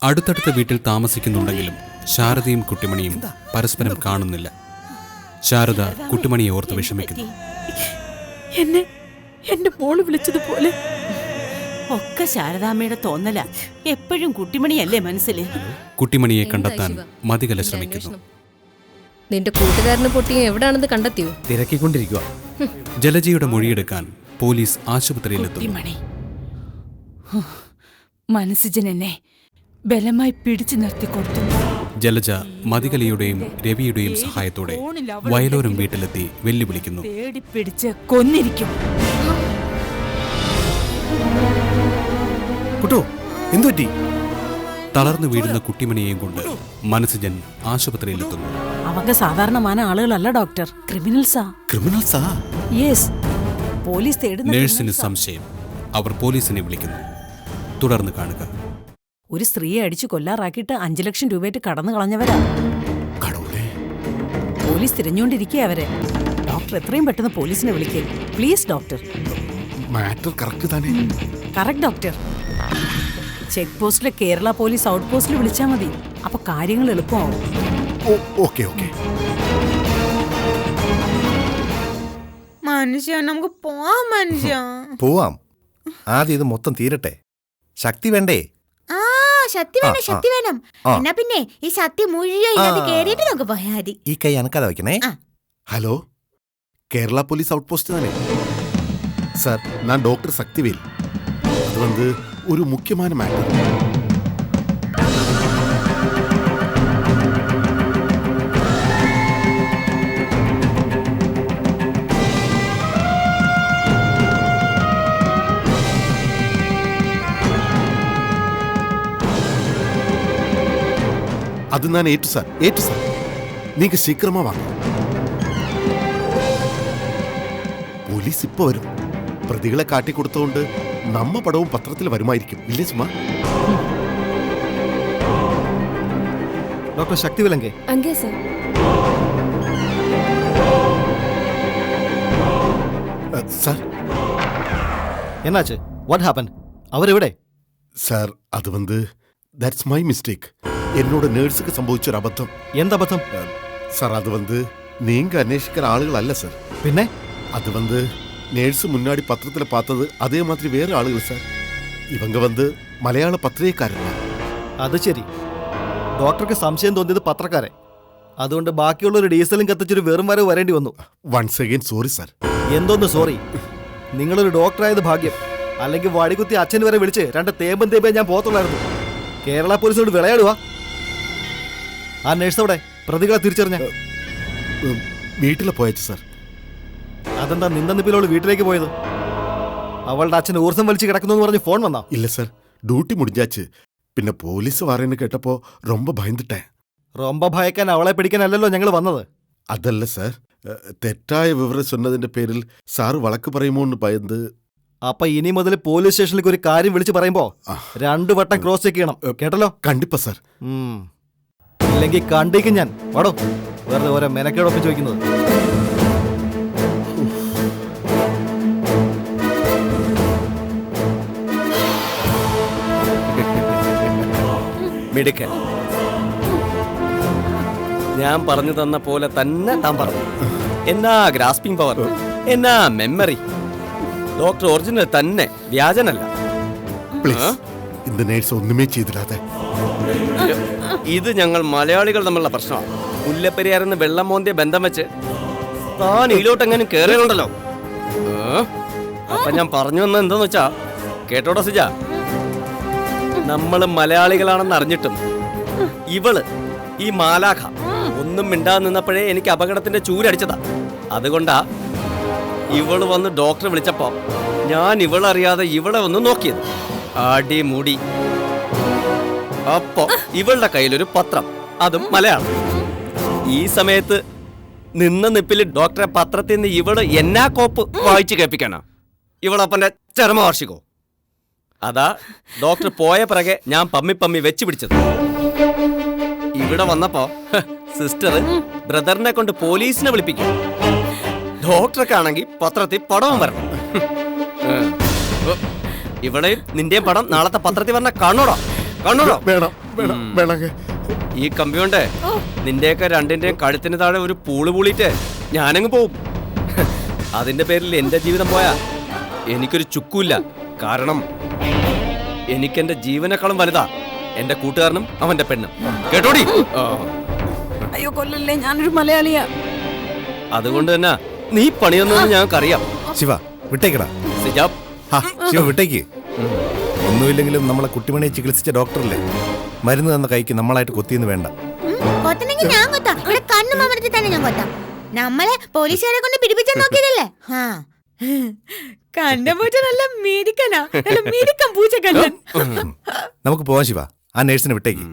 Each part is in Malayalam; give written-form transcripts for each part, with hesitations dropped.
അടുത്തടുത്ത വീട്ടിൽ താമസിക്കുന്നുണ്ടെങ്കിലും ശാരദയും കുട്ടിമണിയും പരസ്പരം കാണുന്നില്ല. ശാരദ കുട്ടിമണിയെ ഓർത്ത് വിഷമിക്കുന്നു. എന്നെ എന്റെ മോള് വിളിച്ചതുപോലെ ഒക്കെ ശാരദാമ്മയുടെ തോന്നല. എപ്പോഴും കുട്ടിമണിയല്ലേ മനസ്സിൽ. കുട്ടിമണിയെ കണ്ടെത്താൻ മതികല ശ്രമിക്കുന്നു. നിന്റെ കൂട്ടുകാരന് പൊട്ടിയ എവിടാണെന്ന് കണ്ടെത്തിയോ? തിരക്കിക്കൊണ്ടിരിക്കുക. ജലജയുടെ മൊഴിയെടുക്കാൻ പോലീസ് ആശുപത്രിയിലെത്തുന്നു. മനസ്സിജൻ എന്നെ ബലമായി പിടിച്ചു നിർത്തിക്കൊടുത്തു. ജലജ മതികലയുടെയും രവിയുടെയും സഹായത്തോടെ വയലോരം വീട്ടിലെത്തി വെല്ലുവിളിക്കുന്നു. തേടിപ്പിടിച്ച് കൊന്നിരിക്കും. കുട്ടോ, എന്തുപറ്റി? തളർന്നു വീഴുന്ന കുട്ടിമണിയെയും കൊണ്ട് മനസ്സിജൻ ആശുപത്രിയിലെത്തുന്നു. അവങ്ക സാധാരണമായ ആളുകളല്ല ഡോക്ടർ, ക്രിമിനൽസാ? യെസ്, പോലീസ് തേടുന്ന നേഴ്സിന് സംശയം. അവർ പോലീസിനെ വിളിക്കുന്നു. തുടർന്ന് കാണുക. ഒരു സ്ത്രീയെ അടിച്ചു കൊല്ലാറാക്കിയിട്ട് 5 ലക്ഷം രൂപയായിട്ട് കടന്നു കളഞ്ഞവരാ. പോലീസ് തിരഞ്ഞുകൊണ്ടിരിക്കുക അവരെ. ഡോക്ടർ എത്രയും പെട്ടെന്ന് പോലീസിനെ വിളിക്കേ please. Doctor correct doctor. Check പോസ്റ്റിലെ കേരള പോലീസ് ഔട്ട് പോസ്റ്റിൽ വിളിച്ചാൽ മതി. അപ്പൊ കാര്യങ്ങൾ എളുപ്പമാവും. മനുഷ്യ നമുക്ക് പോവാം. മനുഷ്യ പോവാം. ആദ്യം ഇത് മൊത്തം തീരട്ടെ. ശക്തി വേണ്ടേ? ശക്തി വേണം. എന്നാ പിന്നെ ഈ ശക്തി മുഴുവൻ കേറിയിട്ട് നമുക്ക് പോയാ മതി. ഈ കൈ അനക്കാതെ വയ്ക്കണേ. Hello, Kerala police out post தானே சார்? நான் டாக்டர் சக்திவேல். அது வந்து ஒரு முக்கியமான மேட்டர். அது நான் ஏற்று சார். நீங்க சீக்கிரமா வாங்க. പോലീസ് ഇപ്പൊ വരും. പ്രതികളെ കാട്ടിക്കൊടുത്തോണ്ട് നമ്മ പടവും പത്രത്തിൽ വരുമായിരിക്കും. ഇല്ലേ സുമ? ഡോക്ടർ ശക്തിവേലങ്കെ. അങ്കേ സർ. സാർ, എന്നാച്ച്? What happen? അവരെവിടെ? സാർ, അത് வந்து ദാറ്റ്സ് മൈ മിസ്റ്റേക്ക്. എന്നോട് നേഴ്സുക്ക് സംഭവിച്ചൊരു അബദ്ധം. എന്തബദ്ധം? സാർ, അത് வந்து நீங்க அன்வேஷிக்கிற ஆளுகள் சார். പിന്നെ அது வந்து നേഴ്സ് മുന്നാടി പത്രത്തിൽ பார்த்தது അതേ മാതിരി വേറെ ആളുകൾ സാർ. ഇവങ്ക வந்து മലയാള പത്രികക്കാരല്ല. അത് ശരി. ഡോക്ടർക്ക് സംശയം തോന്നിയത് പത്രക്കാരെ. അതുകൊണ്ട് ബാക്കിയുള്ളൊരു ഡീസലും കത്തിച്ചൊരു വെറും വരവ് വരേണ്ടി വന്നു. Once again sorry sir. എന്തോന്ന് സോറി? നിങ്ങളൊരു ഡോക്ടറായത് ഭാഗ്യം. അല്ലെങ്കിൽ വടികുത്തി അച്ഛൻ വരെ വിളിച്ച് 2 തേമ്പേ ഞാൻ പോകത്തുള്ളായിരുന്നു. കേരള പോലീസോട് വിളയാടുവാ. ആ നേഴ്സ് അവിടെ പ്രതികളെ തിരിച്ചറിഞ്ഞ? വീട്ടിലെ പോയച്ചു സാർ. അതെന്താ നിന്നിപ്പിലോള് വീട്ടിലേക്ക് പോയത്? അവളുടെ അച്ഛൻ ഊർസം വലിച്ചു കിടക്കുന്നു പറഞ്ഞ് ഫോൺ വന്നാ? ഇല്ല സാർ, ഡ്യൂട്ടി മുടിഞ്ഞാച്ച്. പിന്നെ പോലീസ് പറയുന്നത് കേട്ടപ്പോ ரொம்ப ഭയന്നിട്ടേ. ரொம்ப ഭയക്കാൻ അവളെ പിടിക്കാനല്ലല്ലോ ഞങ്ങൾ വന്നത്. അതല്ല സാർ, തെറ്റായ വിവരം சொன்னതിന്റെ പേരിൽ സാറ് വഴക്ക് പറയുമോന്ന് ഭയന്ന്. അപ്പൊ ഇനി മുതൽ പോലീസ് സ്റ്റേഷനിലേക്ക് ഒരു കാര്യം വിളിച്ച് പറയുമ്പോ 2 വട്ടം ക്രോസ് ചെക്ക് ചെയ്യണം. കേട്ടല്ലോ? കണ്ടിപ്പാ സാർ. ഇല്ലെങ്കിൽ കണ്ടിക്കും ഞാൻ. വാടോ, വെറുതെ ഓരോ മെനക്കേടൊപ്പിച്ച് വയ്ക്കുന്നത്. മിടുക്കൻ. ഞാൻ പറഞ്ഞു തന്ന പോലെ തന്നെ താൻ പറഞ്ഞു. എന്നാ ഗ്രാസ്പിംഗ് പവർ, എന്നാ മെമ്മറി. ഡോക്ടർ ഒറിജിനൽ തന്നെ, വ്യാജനല്ല. പ്ലീസ്, இந்த നേഴ്സ് ഒന്നുമേ ചെയ്തില്ലാതെ. ഇത് ഞങ്ങൾ മലയാളികൾ തമ്മിലുള്ള പ്രശ്നമാണ്. മുല്ലപ്പെരിയാറിന്ന് വെള്ളം മോന്തിയ ബന്ധം വെച്ച് താൻ ഇതിലോട്ടെങ്ങാനും കേറിയുണ്ടല്ലോ. അപ്പൊ ഞാൻ പറഞ്ഞു വന്നത് എന്താന്ന് വെച്ചാ, കേട്ടോടാ സിജ, നമ്മള് മലയാളികളാണെന്ന് അറിഞ്ഞിട്ടും ഇവള് ഈ മാലാഖ ഒന്നും മിണ്ടാതെ നിന്നപ്പോഴേ എനിക്ക് അപകടത്തിന്റെ ചൂരടിച്ചതാ. അതുകൊണ്ടാ ഇവള് വന്ന് ഡോക്ടറെ വിളിച്ചപ്പോ ഞാൻ ഇവളറിയാതെ ഇവളെ ഒന്ന് നോക്കിയത്. അടിമുടി. അപ്പോ ഇവളുടെ കയ്യിലൊരു പത്രം, അതും മലയാളം. ഈ സമയത്ത് നിന്ന നിപ്പില് ഡോക്ടറെ പത്രത്തിൽ നിന്ന് ഇവള് എന്നാ കോപ്പ് വായിച്ചു കേൾപ്പിക്കാനാ? ഇവളപ്പന്റെ ചരമവാർഷികോ? അതാ ഡോക്ടർ പോയ പിറകെ ഞാൻ പമ്മി വെച്ച് പിടിച്ചത്. ഇവിടെ വന്നപ്പോ സിസ്റ്റർ ബ്രദറിനെ കൊണ്ട് പോലീസിനെ വിളിപ്പിക്കും. ഡോക്ടർക്കാണെങ്കിൽ പത്രത്തിൽ പടവും വരണം. ഇവിടെ നിന്റെയും പടം നാളത്തെ പത്രത്തിൽ പറഞ്ഞ കാണോടാ. കണ്ടോളൂ. വേണം വേണം വേണം. ഈ കമ്പി കൊണ്ടേ നിന്റെയൊക്കെ രണ്ടിന്റെയും കഴുത്തിന് താഴെ ഒരു പൂള് പൂളിയിട്ട് ഞാനങ്ങ് പോവും. അതിന്റെ പേരിൽ എന്റെ ജീവിതം പോയാ എനിക്കൊരു ചുക്കുമില്ല. കാരണം എനിക്കെന്റെ ജീവനേക്കാളും വലുതാ എന്റെ കൂട്ടുകാരനും അവന്റെ പെണ്ണും. കേട്ടോടി. അയ്യോ കൊല്ലല്ലേ, ഞാനൊരു മലയാളിയാ. അതുകൊണ്ട് തന്നെ നീ പണിയൊന്നും ഞങ്ങൾക്കറിയാം. ശിവ വിട്ടേക്കടാ. സിജാബ്, ശിവ വിട്ടേക്ക്. ഒന്നുമില്ലെങ്കിലും നമ്മളെ കുട്ടിമണിയെ ചികിത്സിച്ച ഡോക്ടറല്ലേ, മരുന്ന് തന്ന കൈക്ക് നമ്മളായിട്ട് കൊത്തിയെന്ന് വേണ്ട. കൊത്തണെങ്കിൽ ഞാൻ കൊത്താം. ഇവിടെ കണ്ണു മമരത്തിൽ തന്നെ ഞാൻ കൊത്താം. നമ്മളെ പോലീസുകാരെ കൊണ്ട് പിടിപ്പിച്ചാൽ നോക്കിയതല്ലേ? കണ്ട പൂച്ച നല്ല മീരിക്കനാ, നല്ല മീരിക്കൻ പൂച്ചക്കല്ലൻ. നമുക്ക് പോവാം ശിവ, ആ നേഴ്സിനെ വിട്ടേക്ക്.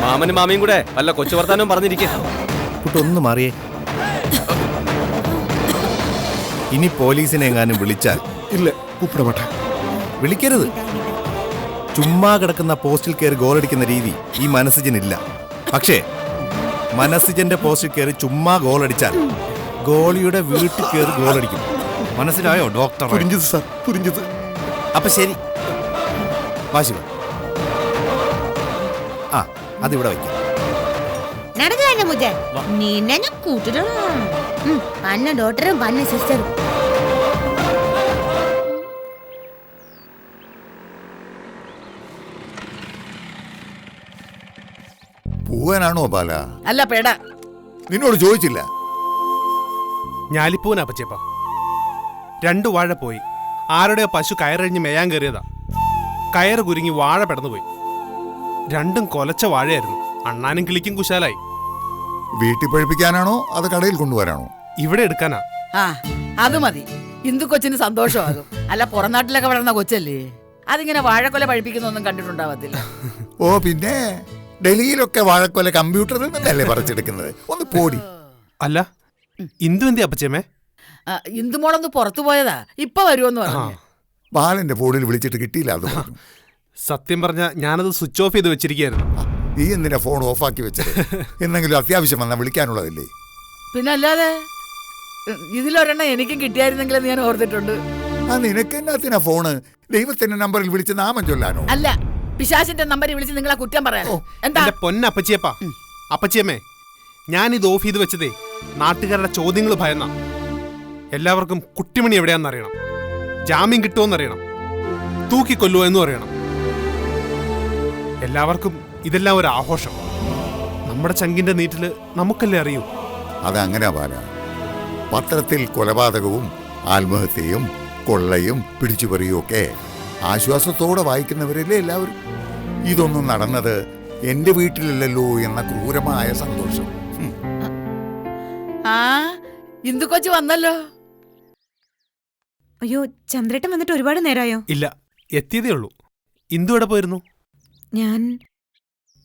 മാമനും മാമിയും കൂടെ വല്ല കൊച്ചു വർത്താനവും പറഞ്ഞിരിക്കുക. കുട്ടൊന്ന് മാറിയേ. ഇനി പോലീസിനെ എങ്ങാനും വിളിച്ചാൽ ഇല്ല കൂപ്പിടമാട്ടെ. വിളിക്കരുത്. ചുമ്മാ കിടക്കുന്ന പോസ്റ്റിൽ കയറി ഗോളടിക്കുന്ന രീതി ഈ മനസ്സിജനില്ല. പക്ഷേ മനസ്സിജന്റെ പോസ്റ്റിൽ കയറി ചുമ്മാ ഗോളടിച്ചാൽ ഗോളിയുടെ വീട്ടിൽ കയറി ഗോളടിക്കും. മനസ്സിലായോ ഡോക്ടർ? പുരിഞ്ചത് സാർ, പുരിഞ്ചത്. അപ്പൊ ശരി, വാശിവ. ആ അതിവിടെ വയ്ക്കാം. നടക്കാന്റെ മുജ നിന്നെ ഞാൻ കൂട്ടിടണം. പന്ന ഡോക്ടറും പന്ന സിസ്റ്ററും. പോവാനാണോ ബാല? അല്ല പേട, നിന്നോട് ചോദിച്ചില്ല. ഞാലിപ്പൂനാ പച്ചേപ്പ. 2 വാഴ പോയി. ആരുടെയോ പശു കയറഴിഞ്ഞ് മേയാൻ കയറിയതാ. കയറ് കുരുങ്ങി വാഴ പെടന്നുപോയി. 2ഉം കൊലച്ച വാഴയായിരുന്നു. അണ്ണാനും കിളിക്കും കുശാലായി. വീട്ടിൽ പഴിപ്പിക്കാനാണോ അത് കടയിൽ കൊണ്ടുപോകാനാണോ? ഇവിടെ എടുക്കാനാ. ആ അത് മതി. ഇന്ദു കൊച്ചിന് സന്തോഷമാകും. അല്ല പുറം നാട്ടിലൊക്കെ വളർന്ന കൊച്ചല്ലേ, അതിങ്ങനെ വാഴക്കൊല പഴിപ്പിക്കുന്നൊന്നും കണ്ടിട്ടുണ്ടാവത്തില്ല. ഓ പിന്നെ ഡൽഹിയിലൊക്കെ വാഴക്കൊല കമ്പ്യൂട്ടറിൽ നിന്നല്ലേ പറിച്ചെടുക്കുന്നത്. ഒന്ന് പോടി. അല്ല ഇന്ദു എന്തി അപ്പച്ചേമേ? ഇന്ദുമോളൊന്ന് പുറത്തു പോയതാ, ഇപ്പൊ വരുമെന്ന് പറഞ്ഞു. ബാലന്റെ ഫോണിൽ വിളിച്ചിട്ട് കിട്ടിയില്ല. അത് പറഞ്ഞു. സത്യം പറഞ്ഞ ഞാനത് സ്വിച്ച് ഓഫ് ചെയ്ത് വെച്ചിരിക്കുകയായിരുന്നു. നീ എന്തിനാ ഫോൺ ഓഫാക്കി വെച്ചത്? എന്തെങ്കിലും അത്യാവശ്യം വന്നാൽ വിളിക്കാനുള്ളതല്ലേ? പിന്നെ അല്ലാതെ ഇതിലൊരെണ്ണം എനിക്കും കിട്ടിയായിരുന്നെങ്കിലും ഞാൻ ഓർത്തിട്ടുണ്ട്. ആ നിനക്ക് എന്നാത്തിനാ ഫോണ്? ദൈവത്തിന്റെ നമ്പറിൽ വിളിച്ച് നാമം ചൊല്ലാനോ? അല്ല, പിശാചിന്റെ നമ്പറിൽ വിളിച്ച് നിങ്ങളെ കുറ്റം പറയാനോ? എന്താ എന്റെ പൊന്നപ്പച്ചിയപ്പാ. അപ്പച്ചിയമ്മേ, ഞാനിത് ഓഫ് ചെയ്ത് വെച്ചതേ നാട്ടുകാരുടെ ചോദ്യങ്ങൾ ഭയന്ന. എല്ലാവർക്കും കുട്ടിമണി എവിടെയാണെന്നറിയണം, ജാമ്യം കിട്ടുമോന്നറിയണം, തൂക്കിക്കൊല്ലുമോ എന്നും അറിയണം. എല്ലാവർക്കും ഇതെല്ലാം ഒരു ആഘോഷം. നമ്മുടെ ചങ്കിന്റെ നീറ്റില് നമുക്കല്ലേ അറിയൂ. അതങ്ങനെ ബാല. പത്രത്തിൽ കൊലപാതകവും ആത്മഹത്യയും കൊള്ളയും പിടിച്ചുപറിയും ഒക്കെ ആശ്വാസത്തോടെ വായിക്കുന്നവരല്ലേ എല്ലാവരും. ഇതൊന്നും നടന്നത് എന്റെ വീട്ടിലല്ലല്ലോ എന്ന ക്രൂരമായ സന്തോഷം. ആ ഇന്ദു കൊച്ചു വന്നല്ലോ. അയ്യോ, ചന്ദ്രേട്ടൻ വന്നിട്ട് ഒരുപാട് നേരമായോ? ഇല്ല, എത്തിയതേ ഉള്ളൂ. ഇന്ദു എവിടെ പോയിരുന്നു?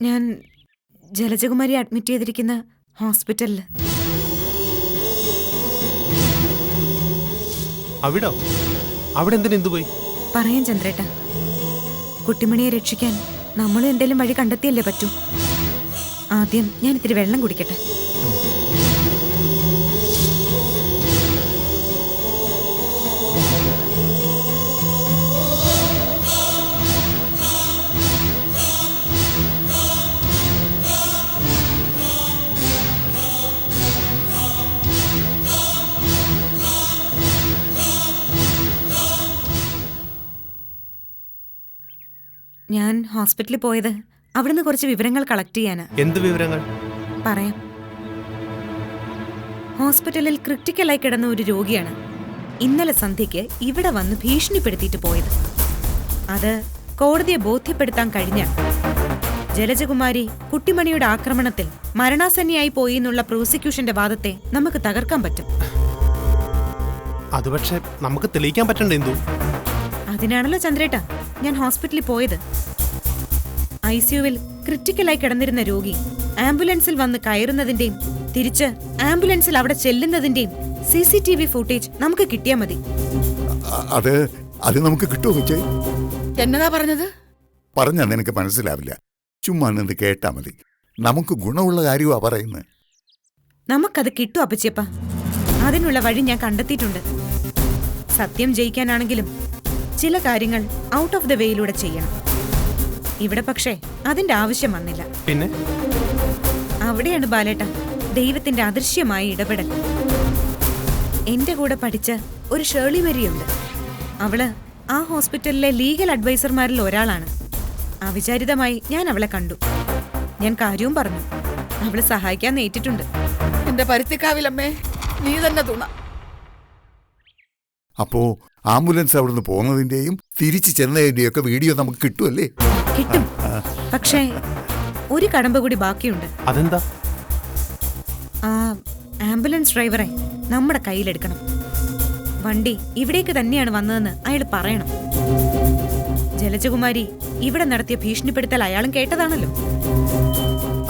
ഞാൻ ജലജകുമാരി അഡ്മിറ്റ് ചെയ്തിരിക്കുന്ന ഹോസ്പിറ്റലില്. അവിടോ? അവിടെ എന്തിനാ ഇന്ദു പോയി? പറയാം ചന്ദ്രേട്ട. കുട്ടിമണിയെ രക്ഷിക്കാൻ നമ്മളും എന്തെങ്കിലും വഴി കണ്ടെത്തിയല്ലേ പറ്റൂ. ആദ്യം ഞാൻ ഇത്തിരി വെള്ളം കുടിക്കട്ടെ. ഞാൻ ഹോസ്പിറ്റലിൽ പോയത് അവിടുന്ന് കുറച്ച് വിവരങ്ങൾ കളക്ട് ചെയ്യാനാ. എന്ത് വിവരങ്ങൾ? പറയാം. ഹോസ്പിറ്റലിൽ ക്രിട്ടിക്കലായി കിടന്ന ഒരു രോഗിയാണ് ഇന്നലെ സന്ധ്യയ്ക്ക് ഇവിടെ വന്ന് ഭീഷണിപ്പെടുത്തിയിട്ട് പോയത്. അത് കോടതിയെ ബോധ്യപ്പെടുത്താൻ കഴിഞ്ഞ ജലജകുമാരി കുട്ടിമണിയുടെ ആക്രമണത്തിൽ മരണാസന്നിയായി പോയി എന്നുള്ള പ്രോസിക്യൂഷന്റെ വാദത്തെ നമുക്ക് തകർക്കാൻ പറ്റും. അത് പക്ഷെ നമുക്ക് തെളിയിക്കാൻ പറ്റണ്ടേ ഇന്ദു? അതിനാണല്ലോ ചന്ദ്രേട്ട ഞാൻ ഹോസ്പിറ്റലിൽ പോയത്. ICUവിൽ ക്രിട്ടിക്കലായി കിടന്നിരുന്ന രോഗി ആംബുലൻസിൽ വന്ന് കയറുന്നതിന്റെയും തിരിച്ച് ആംബുലൻസിൽ അവിടെ ചെല്ലുന്നതിന്റെയും CCTV ഫുട്ടേജ് നമുക്ക് കിട്ടിയാൽ മതി. അത് നമുക്ക് കിട്ടുമോ? എന്നതാ പറഞ്ഞത്? പറഞ്ഞാൽ നിനക്ക് മനസ്സിലാവില്ല. ചുമ്മാ നിന്ന് കേട്ടാ മതി. നമുക്ക് ഗുണമുള്ള കാര്യമാ പറയുന്നത്. നമുക്കത് കിട്ടും അപ്പച്ചിയപ്പ. അതിനുള്ള വഴി ഞാൻ കണ്ടെത്തിയിട്ടുണ്ട്. സത്യം ജയിക്കാനാണെങ്കിലും ചില കാര്യങ്ങൾ ഔട്ട് ഓഫ് ദ വേയിലൂടെ ചെയ്യണം. ഇവിടെ പക്ഷേ അതിന്റെ ആവശ്യം വന്നില്ല. പിന്നെ അവിടെയാണ് ബാലേട്ട ദൈവത്തിന്റെ അദൃശ്യമായ ഇടപെടൽ. എന്റെ കൂടെ പഠിച്ച ഒരു ഷേർലി മേരിയുണ്ട്. അവള് ആ ഹോസ്പിറ്റലിലെ ലീഗൽ അഡ്വൈസർമാരിൽ ഒരാളാണ്. അവിചാരിതമായി ഞാൻ അവളെ കണ്ടു. ഞാൻ കാര്യവും പറഞ്ഞു. അവള് സഹായിക്കാൻ നേറ്റിട്ടുണ്ട്. എന്റെ പരുത്തിക്കാവിലമ്മേ, നീ തന്നെ തുണ. അപ്പോ ആംബുലൻസ് അവിടുന്ന് പോകുന്നതിന്റെയും തിരിച്ചു ചെന്നതിന്റെയും ഒക്കെ വീഡിയോ നമുക്ക് കിട്ടുമല്ലേ? കിട്ടും. പക്ഷേ ഒരു കടമ്പ കൂടി ബാക്കിയുണ്ട്. അതെന്താ? ആ ആംബുലൻസ് ഡ്രൈവറെ നമ്മുടെ കയ്യിലെടുക്കണം. വണ്ടി ഇവിടേക്ക് തന്നെയാണ് വന്നതെന്ന് അയാൾ പറയണം. ജലജകുമാരി ഇവിടെ നടത്തിയ ഭീഷണിപ്പെടുത്തൽ അയാളും കേട്ടതാണല്ലോ.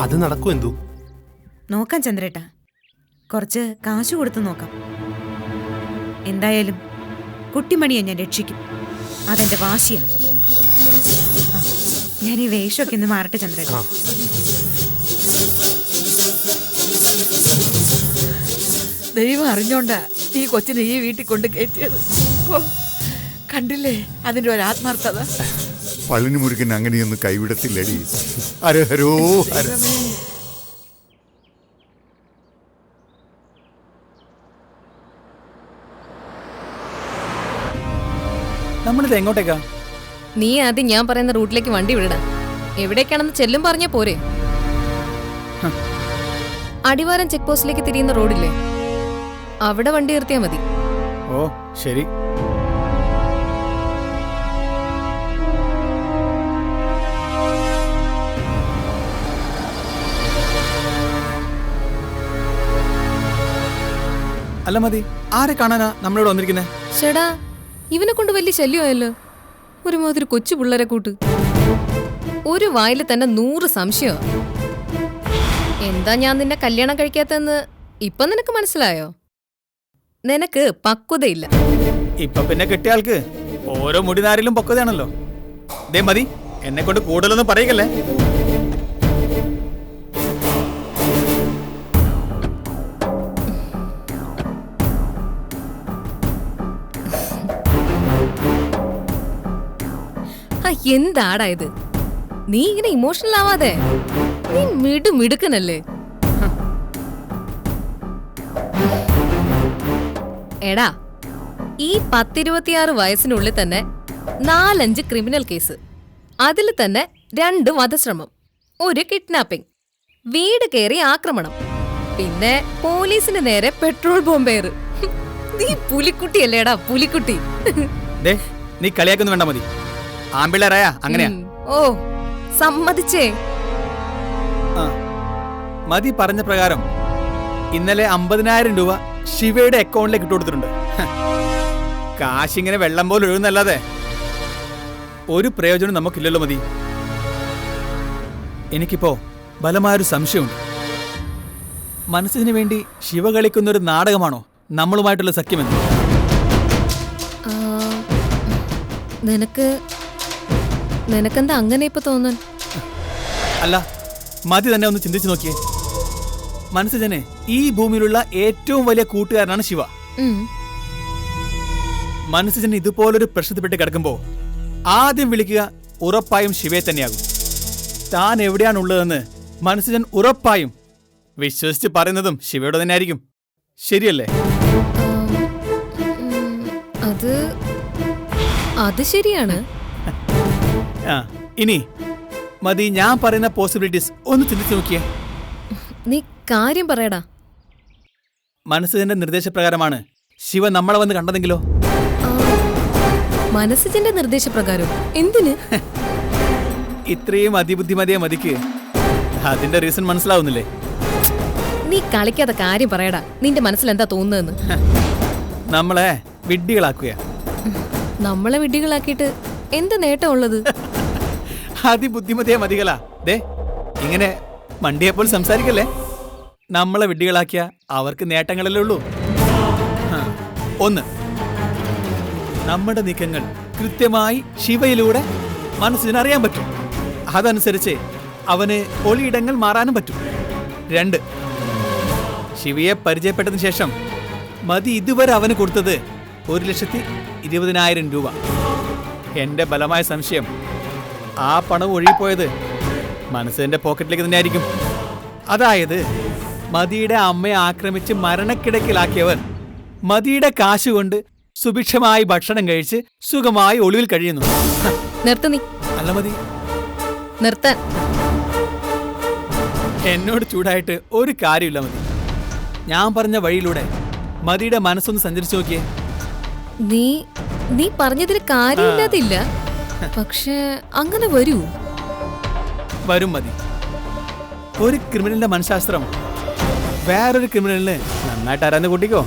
അത് നടക്കും എന്തു? നോക്കാം ചന്ദ്രേട്ട, കുറച്ച് കാശ് കൊടുത്തു നോക്കാം. എന്തായാലും കുട്ടിമണിയെ ഞാൻ രക്ഷിക്കും. അതെന്റെ വാശിയാ. ഞാൻ ഈ വേഷമൊക്കെ ഒന്ന് മാറട്ടെ ചന്ദ്രേട്ട. ദൈവം അറിഞ്ഞോണ്ടാ ഈ കൊച്ചിനെ ഈ വീട്ടിൽ കൊണ്ട് കയറ്റിയത്. ഓ, കണ്ടില്ലേ അതിന്റെ ഒരു ആത്മാർത്ഥത. പളനി മുരുകൻ അങ്ങനെയൊന്നും കൈവിടത്തില്ലടി. ഹരഹരോ ഹര. നമ്മളിത് എങ്ങോട്ടേക്കാ? നീ ആദ്യം ഞാൻ പറയുന്ന റൂട്ടിലേക്ക് വണ്ടി വിടടാ. എവിടേക്കാണെന്ന് ചെല്ലും പറഞ്ഞാ പോരെ. അടിവാരം ചെക്ക് പോസ്റ്റിലേക്ക് തിരിയുന്ന റോഡില്ലേ, അവിടെ വണ്ടി നിർത്തിയാ മതി. ഓ ശരി. അല്ല മതി, ആരെ കാണാനാ നമ്മളിവിടെ വന്നിരിക്കുന്നേ? ചേടാ, ഇവനെ കൊണ്ട് വലിയ ശല്യമായല്ലോ. ഒരുമാതിരി കൊച്ചു പിള്ളേരെ കൂട്ട്. ഒരു വായില് തന്നെ 100 സംശയം. എന്താ ഞാൻ നിന്നെ കല്യാണം കഴിക്കാത്തെന്ന് ഇപ്പൊ നിനക്ക് മനസ്സിലായോ? നിനക്ക് പക്വതയില്ല. ഇപ്പൊ പിന്നെ കെട്ടിയ ആൾക്ക് ഓരോ മുടിനാരിലും പക്വതയാണല്ലോ. ദേ മതി, എന്നെ കൊണ്ട് കൂടുതലൊന്നും പറയിക്കല്ലേ. എന്താടാ ഇത്? നീ ഇങ്ങനെ ഇമോഷണൽ ആവാതെ. നീ മിടുക്കനല്ലേ? എടാ, ഈ 10-26 വയസ്സിനുള്ളിൽ തന്നെ 4-5 ക്രിമിനൽ കേസ്, അതിൽ തന്നെ 2 വധശ്രമം, 1 കിഡ്നാപ്പിംഗ്, വീട് കയറി ആക്രമണം, പിന്നെ പോലീസിന് നേരെ പെട്രോൾ ബോംബേറ്. നീ പുലിക്കുട്ടിയല്ലേടാ, പുലിക്കുട്ടി. നീ കളിയാക്കൊന്നും വേണ്ട മതി. ആമ്പിള്ളേരായ അങ്ങനെയാ. ഓ സമ്മതിച്ചേ. മതി പറഞ്ഞ പ്രകാരം ഇന്നലെ 50,000 രൂപ ശിവയുടെ അക്കൗണ്ടിലേക്ക് ഇട്ട് കൊടുത്തിട്ടുണ്ട്. കാശിങ്ങനെ വെള്ളം പോലെ ഒഴുകുന്നല്ലാതെ ഒരു പ്രയോജനം നമുക്കില്ലല്ലോ മതി. എനിക്കിപ്പോ ബലമായൊരു സംശയമുണ്ട്. മനസ്സിന് വേണ്ടി ശിവ കളിക്കുന്നൊരു നാടകമാണോ നമ്മളുമായിട്ടുള്ള സഖ്യമെന്ന്? നിനക്കെന്താ അങ്ങനെ ഇപ്പൊ തോന്നാൻ? അല്ല, മതി തന്നെ ഒന്ന് ചിന്തിച്ചു നോക്കിയേ. മനസ്സിനെ ഈ ഭൂമിയിലുള്ള ഏറ്റവും വലിയ കൂട്ടുകാരനാണ് ശിവ. മനസ്സിന് ഇതുപോലൊരു പ്രശ്നത്തിൽപ്പെട്ട് കിടക്കുമ്പോ ആദ്യം വിളിക്കുക ഉറപ്പായും ശിവയെ തന്നെയാകും. താൻ എവിടെയാണുള്ളതെന്ന് മനസ്സിന് ഉറപ്പായും വിശ്വസിച്ച് പറയുന്നതും ശിവയോട് തന്നെ ആയിരിക്കും. ശരിയല്ലേ? അത് ശരിയാണ്. ഇനി മതി, ഞാൻ പറയുന്ന പോസിബിലിറ്റീസ് ഒന്ന് ചിന്തിച്ചു നോക്കിയേ. നീ കാര്യം പറയടാ. മനസ്സിന്റെ നിർദ്ദേശപ്രകാരമാണ് ശിവ നമ്മളെ വന്ന് കണ്ടതെങ്കിലോ? മനസ്സിന്റെ നിർദ്ദേശപ്രകാരം എന്തിന്? ഇത്രയും അതിബുദ്ധിമതിയെ മതിക്ക് അതിന്റെ റീസൺ മനസ്സിലാവുന്നില്ലേ? നീ കളിക്കാത്ത കാര്യം പറയടാ. നിന്റെ മനസ്സിൽ എന്താ തോന്നുന്നതെന്ന്. നമ്മളെ വിഡ്ഢികളാക്കുക. നമ്മളെ വിഡ്ഢികളാക്കിയിട്ട് എന്ത് നേട്ടമുള്ളത്? അതിബുദ്ധിമതിയെ മതികളാ. ദേ ഇങ്ങനെ മണ്ടിയെപ്പോൾ സംസാരിക്കല്ലേ. നമ്മളെ വിഡ്ഢികളാക്കിയ അവർക്ക് നേട്ടങ്ങളല്ലേ ഉള്ളൂ. 1, നമ്മുടെ നീക്കങ്ങൾ കൃത്യമായി ശിവയിലൂടെ മനസ്സിനറിയാൻ പറ്റും. അതനുസരിച്ച് അവന് ഒളിയിടങ്ങൾ മാറാനും പറ്റും. 2, ശിവയെ പരിചയപ്പെട്ടതിന് ശേഷം മതി ഇതുവരെ അവന് കൊടുത്തത് 1,20,000 രൂപ. എന്റെ ബലമായ സംശയം ആ പണം ഒഴുകിപ്പോയത് മനസ്സിന്റെ പോക്കറ്റിലേക്ക് തന്നെ ആയിരിക്കും. അതായത് മതിയുടെ അമ്മയെ ആക്രമിച്ച് മരണക്കിടക്കിലാക്കിയവർ മതിയുടെ കാശ് കൊണ്ട് സുഭിക്ഷമായി ഭക്ഷണം കഴിച്ച് സുഖമായി ഒളിവിൽ കഴിയുന്നു. നിർത്ത് നീ. അല്ല മതി, നിർത്താൻ. എന്നോട് ചൂടായിട്ട് ഒരു കാര്യമില്ല മതി. ഞാൻ പറഞ്ഞ വഴിയിലൂടെ മതിയുടെ മനസ്സൊന്ന് സഞ്ചരിച്ചു നോക്കിയേ. നീ പറഞ്ഞതിൽ കാര്യമില്ലാതില്ല, പക്ഷെ അങ്ങനെ വരൂ. വരും മതി. ഒരു ക്രിമിനലിന്റെ മനഃശാസ്ത്രം വേറൊരു ക്രിമിനലിന് നന്നായിട്ട് അറിയാവുന്ന കൂട്ടിക്കോ.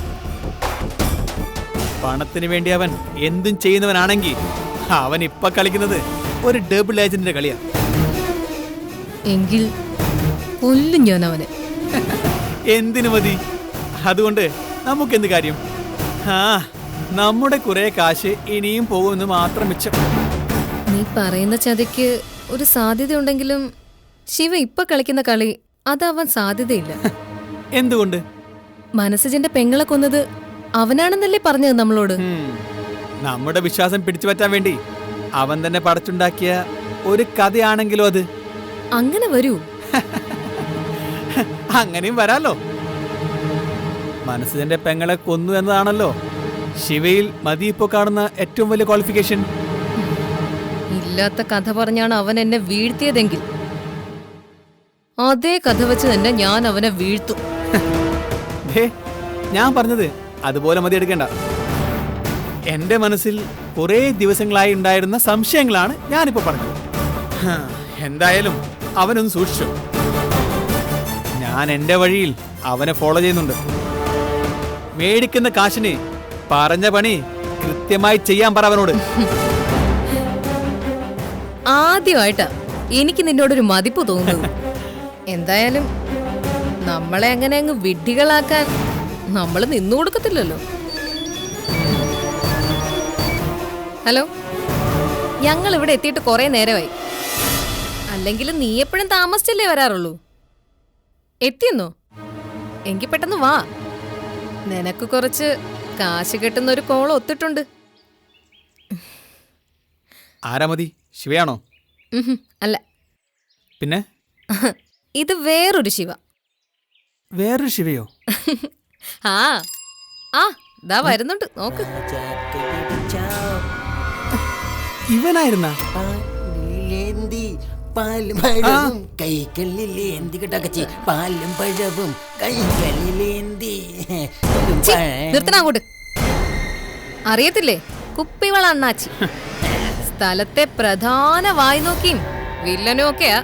പണത്തിന് വേണ്ടി അവൻ എന്തും ചെയ്യുന്നവനാണെങ്കിൽ അവൻ ഇപ്പൊ കളിക്കുന്നത് ഒരു ഡബിൾ ഏജന്റിന്റെ കളിയാ. എങ്കിൽ കൊല്ലും ഞാൻ അവനെ. എന്തിനു മതി? അതുകൊണ്ട് നമുക്കെന്ത് കാര്യം? നമ്മുടെ കുറെ കാശ് ഇനിയും പോകുമെന്ന് മാത്രം മിച്ചം. നീ പറയുന്ന ചതിക്ക് ഒരു സാധ്യത ഉണ്ടെങ്കിലും ശിവ ഇപ്പൊ കളിക്കുന്ന കളി അതാവാൻ സാധ്യതയില്ല. എന്തുകൊണ്ട്? മനസ്സജന്റെ പെങ്ങളെ കൊന്നത് അവനാണെന്നല്ലേ പറഞ്ഞത് നമ്മളോട്. നമ്മുടെ വിശ്വാസം പിടിച്ചു പറ്റാൻ വേണ്ടി അവൻ തന്നെ പടച്ചുണ്ടാക്കിയ ഒരു കഥയാണെങ്കിലോ അത്. അങ്ങനെ വരൂ. അങ്ങനെയും വരാലോ. മനസ്സജന്റെ പെങ്ങളെ കൊന്നു എന്നതാണല്ലോ ശിവയിൽ മതി ഇപ്പോ കാണുന്ന ഏറ്റവും വലിയ ക്വാളിഫിക്കേഷൻ. ഇല്ലാത്ത കഥ പറഞ്ഞാണ് അവൻ എന്നെ വീഴ്ത്തിയതെങ്കിൽ അതേ കഥ വെച്ച് തന്നെ ഞാൻ അവനെ വീഴ്ത്തും. ഞാൻ പറഞ്ഞത് അതുപോലെ മതി എടുക്കേണ്ട. എന്റെ മനസ്സിൽ കുറെ ദിവസങ്ങളായി ഉണ്ടായിരുന്ന സംശയങ്ങളാണ് ഞാനിപ്പോ പറഞ്ഞത്. എന്തായാലും അവനൊന്ന് സൂക്ഷിച്ചു. ഞാൻ എന്റെ വഴിയിൽ അവനെ ഫോളോ ചെയ്യുന്നുണ്ട്. മേടിക്കുന്ന കാശിന് പറഞ്ഞ പണി കൃത്യമായി ചെയ്യാൻ പറ അവനോട്. ആദ്യമായിട്ടാ എനിക്ക് നിന്നോടൊരു മതിപ്പ് തോന്നുന്നു. എന്തായാലും നമ്മളെ അങ്ങനെ അങ്ങ് വിഡ്ഢികളാക്കാൻ നമ്മൾ നിന്നു കൊടുക്കത്തില്ലല്ലോ. ഹലോ, ഞങ്ങൾ ഇവിടെ എത്തിയിട്ട് കുറെ നേരമായി. അല്ലെങ്കിൽ നീ എപ്പോഴും താമസിച്ചല്ലേ വരാറുള്ളൂ. എത്തിയെന്നോ? എങ്കിൽ പെട്ടെന്ന് വാ. നിനക്ക് കുറച്ച് കാശ് കെട്ടുന്ന ഒരു കോൾ ഒത്തിട്ടുണ്ട്. ആരാ മതി? ശിവയാണോ? അല്ല. പിന്നെ ഇത് വേറൊരു ശിവ. വേറൊരു ശിവയോ? ദാ വരുന്നുണ്ട്, നോക്ക്. ഇവനായിരുന്ന പാലും പഴവും കൈകളിലേന്തി കിടക്കച്ചി പാലും പഴവും കൈകളിലേന്തി. നിർത്തണങ്ങോട്ട്. അറിയത്തില്ലേ, കുപ്പിവള അണ്ണാച്ചി. സ്ഥലത്തെ പ്രധാന വായി നോക്കിയും വില്ലനും ഒക്കെയാ.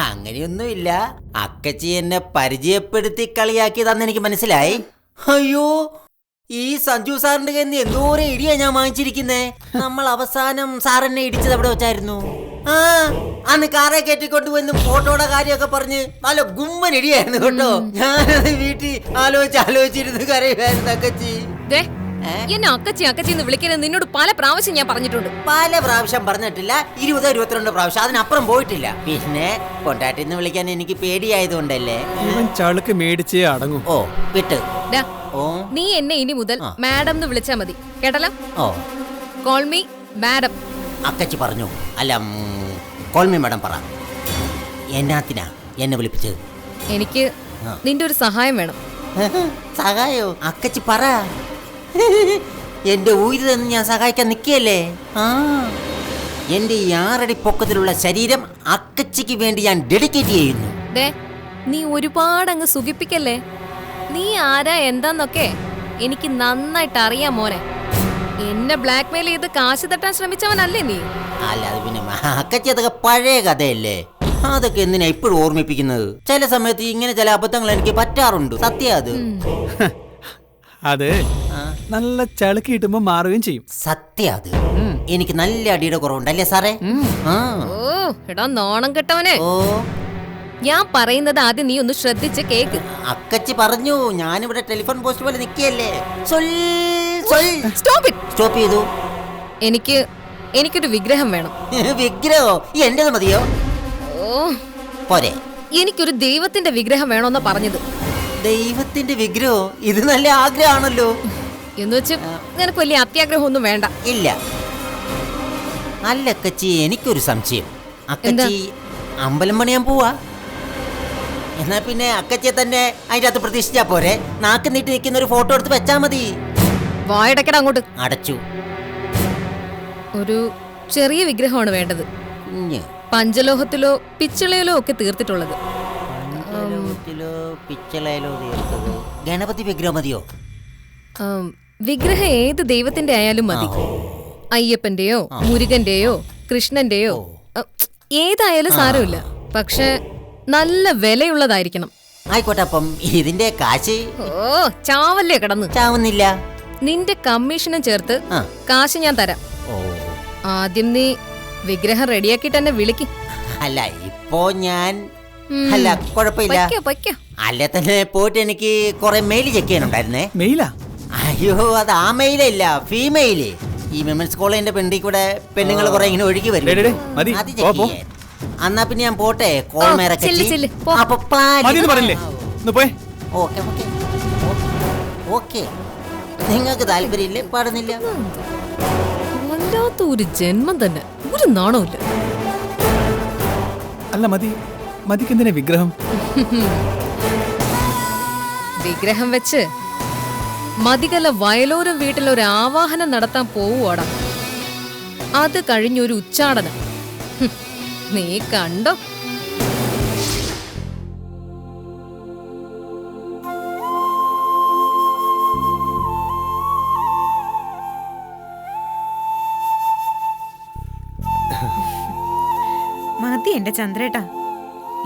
അങ്ങനെയൊന്നുമില്ല, അക്കച്ചി എന്നെ പരിചയപ്പെടുത്തി കളിയാക്കിയതാന്ന് എനിക്ക് മനസ്സിലായി. അയ്യോ, ഈ സഞ്ജു സാറിന്റെ കയ്യിൽ നിന്ന് എന്തോരം ഇടിയാ ഞാൻ വാങ്ങിച്ചിരിക്കുന്നേ. നമ്മൾ അവസാനം സാറെന്നെ ഇടിച്ചത് എവിടെ വെച്ചായിരുന്നു? അന്ന് കാറെ കയറ്റിക്കൊണ്ട് വന്ന് ഫോട്ടോയുടെ കാര്യമൊക്കെ പറഞ്ഞ് നല്ല ഗുമ്മൻ ഇടിയായിരുന്നു കേട്ടോ. ഞാനത് വീട്ടിൽ ആലോചിച്ചിരുന്ന് കരയുമായിരുന്നു അക്കച്ചി. എന്നെ അക്കച്ചി അക്കച്ചി എന്ന് വിളിക്കരുത് നിന്നോട് പല പ്രാവശ്യം ഞാൻ പറഞ്ഞിട്ടുണ്ട്. പല പ്രാവശ്യം പറഞ്ഞിട്ടില്ല, 20-22 പ്രാവശ്യം, അതിനപ്പുറം പോയിട്ടില്ല. പിന്നെ കൊണ്ടാട്ടിന്ന് വിളിക്കാൻ എനിക്ക് പേടിയായതുകൊണ്ടല്ലേ. ഇവൻ ചളുക്ക് മേടിച്ചേ അടങ്ങും. ഓ വിട്ട്. നീ എന്നെ ഇനി മുതൽ മാഡം എന്ന് വിളിച്ചാ മതി, കേട്ടല്ലോ? ഓ, കോൾ മീ മാഡം. അക്കച്ചി പറഞ്ഞു. അല്ല, കോൾ മീ മാഡം പറ. എന്നാത്തിനാ എന്നെ വിളിപ്പിച്ചത്? എനിക്ക് നിന്റെ ഒരു സഹായം വേണം. സഹായോ? അക്കച്ചി പറ. എന്റെ ഊരി തന്നെ ഞാൻ സഹായിക്കാൻ നിൽക്കുകയല്ലേ. എന്റെ 6 അടി പൊക്കത്തിലുള്ള ശരീരം അക്കച്ചിക്ക് വേണ്ടി ഞാൻ ഡെഡിക്കേറ്റ് ചെയ്യുന്നു. നീ ഒരുപാട് അങ്ങ് സുഖിപ്പിക്കല്ലേ. നീ ആരാ എന്താന്നൊക്കെ എനിക്ക് നന്നായിട്ട് അറിയാം മോനെ. എന്നെ ബ്ലാക്ക് മെയിൽ ചെയ്ത് കാശ് തട്ടാൻ ശ്രമിച്ചവനല്ലേ നീ? അല്ല, അത് പിന്നെ അക്കച്ചി അതൊക്കെ പഴയ കഥയല്ലേ. അതൊക്കെ എന്തിനാ ഇപ്പോഴും ഓർമ്മിപ്പിക്കുന്നത്? ചില സമയത്ത് ഇങ്ങനെ ചില അബദ്ധങ്ങൾ എനിക്ക് പറ്റാറുണ്ട്, സത്യം അത്. അത് നല്ല ചളുക്കി കിട്ടുമ്പോ മാറുകയും ചെയ്യും. സത്യം അത്. എനിക്ക് നല്ല അടിയുടെ കുറവുണ്ടല്ലേ സാറേ? ഓ എടാ നോണം കെട്ടവനെ. ഞാൻ പറയുന്നത് ആദ്യം നീ ഒന്ന് ശ്രദ്ധിച്ച് കേക്ക്. അക്കച്ചി പറഞ്ഞു, ഞാനിവിടെ ടെലിഫോൺ പോസ്റ്റ് പോലെ നിൽക്കുകയല്ലേ. സ്റ്റോപ്പ് ചെയ്തു. എനിക്കൊരു വിഗ്രഹം വേണം. വിഗ്രഹോ? എന്റേത് മതിയോ? പോരെ. എനിക്കൊരു ദൈവത്തിന്റെ വിഗ്രഹം വേണോന്നാ പറഞ്ഞത്. ദൈവത്തിന്റെ വിഗ്രഹോ? ഇത് നല്ല ആഗ്രഹമാണല്ലോ. എന്ന് വെച്ച് നിനക്ക് വലിയ അത്യാഗ്രഹം ഒന്നും വേണ്ട. ഇല്ല. അല്ല അക്കച്ചി, എനിക്കൊരു സംശയം. അക്കച്ചി അമ്പലം പണിയാൻ പോവാ? എന്നാ പിന്നെ അക്കച്ചിയെ തന്നെ അതിൻ്റെ അകത്ത് പ്രതീക്ഷിച്ചാ പോരെ? നാക്ക് നീട്ടി നിൽക്കുന്ന ഒരു ഫോട്ടോ എടുത്ത് വെച്ചാ മതി. വായടക്കട അങ്ങോട്ട്. അടച്ചു. ഒരു ചെറിയ വിഗ്രഹമാണ് വേണ്ടത്. കുഞ്ഞ് പഞ്ചലോഹത്തിലോ പിച്ചളയിലോ ഒക്കെ തീർത്തിട്ടുള്ളത്. പിച്ചളയിലോ തീർത്തത്. ഗണപതി വിഗ്രഹം മതിയോ? വിഗ്രഹം ഏത് ദൈവത്തിന്റെ ആയാലും മതി. അയ്യപ്പന്റെയോ മുരുകന്റെയോ കൃഷ്ണന്റെയോ ഏതായാലും സാരമില്ല. പക്ഷെ നല്ല വിലയുള്ളതായിരിക്കണം. ആയിക്കോട്ടെ. അപ്പം ഇതിന്റെ കാശ്? ഓ ചാവല്ലേ കിടന്ന്. ചാവുന്നില്ല. നിന്റെ കമ്മീഷനും ചേർത്ത് കാശ് ഞാൻ തരാം. ആദ്യം നീ വിഗ്രഹം റെഡിയാക്കിട്ട് എന്നെ വിളിക്ക്. അല്ല ഇപ്പോ ഞാൻ അല്ല കുഴപ്പമില്ല. അല്ലെ തന്നെ പോയിട്ട് എനിക്ക് കുറെ മെയിൽ ചെക്ക് ചെയ്യാനുണ്ടായിരുന്നേ. മെയിലാ? അയ്യോ അത് ആ മെയിലല്ല, ഫീമെയില്. ഈ വിമൻസ് കോളേജിന്റെ പെണ്ടി കൂടെ പെണ്ണുങ്ങൾ കുറെ ഇങ്ങനെ ഒഴുകി വരും. അത് ചെക്ക് ചെയ്യാൻ. എന്നാ പിന്നെ ഞാൻ പോട്ടെ. Call okay. നിങ്ങൾക്ക് താല്പര്യമില്ലേ? പാടുന്നില്ല. വല്ലാത്ത ഒരു ജന്മം തന്നെ, ഒരു നാണമില്ല. അല്ല മതി, മതിക്കെന്തിനാ വിഗ്രഹം? വിഗ്രഹം വെച്ച് മതികല വയലോരം വീട്ടിലൊരു ആവാഹനം നടത്താൻ പോവുവാടാ. അത് കഴിഞ്ഞൊരു ഉച്ചാടനം നീ കണ്ടോ? മതി എന്റെ ചന്ദ്രേട്ടാ.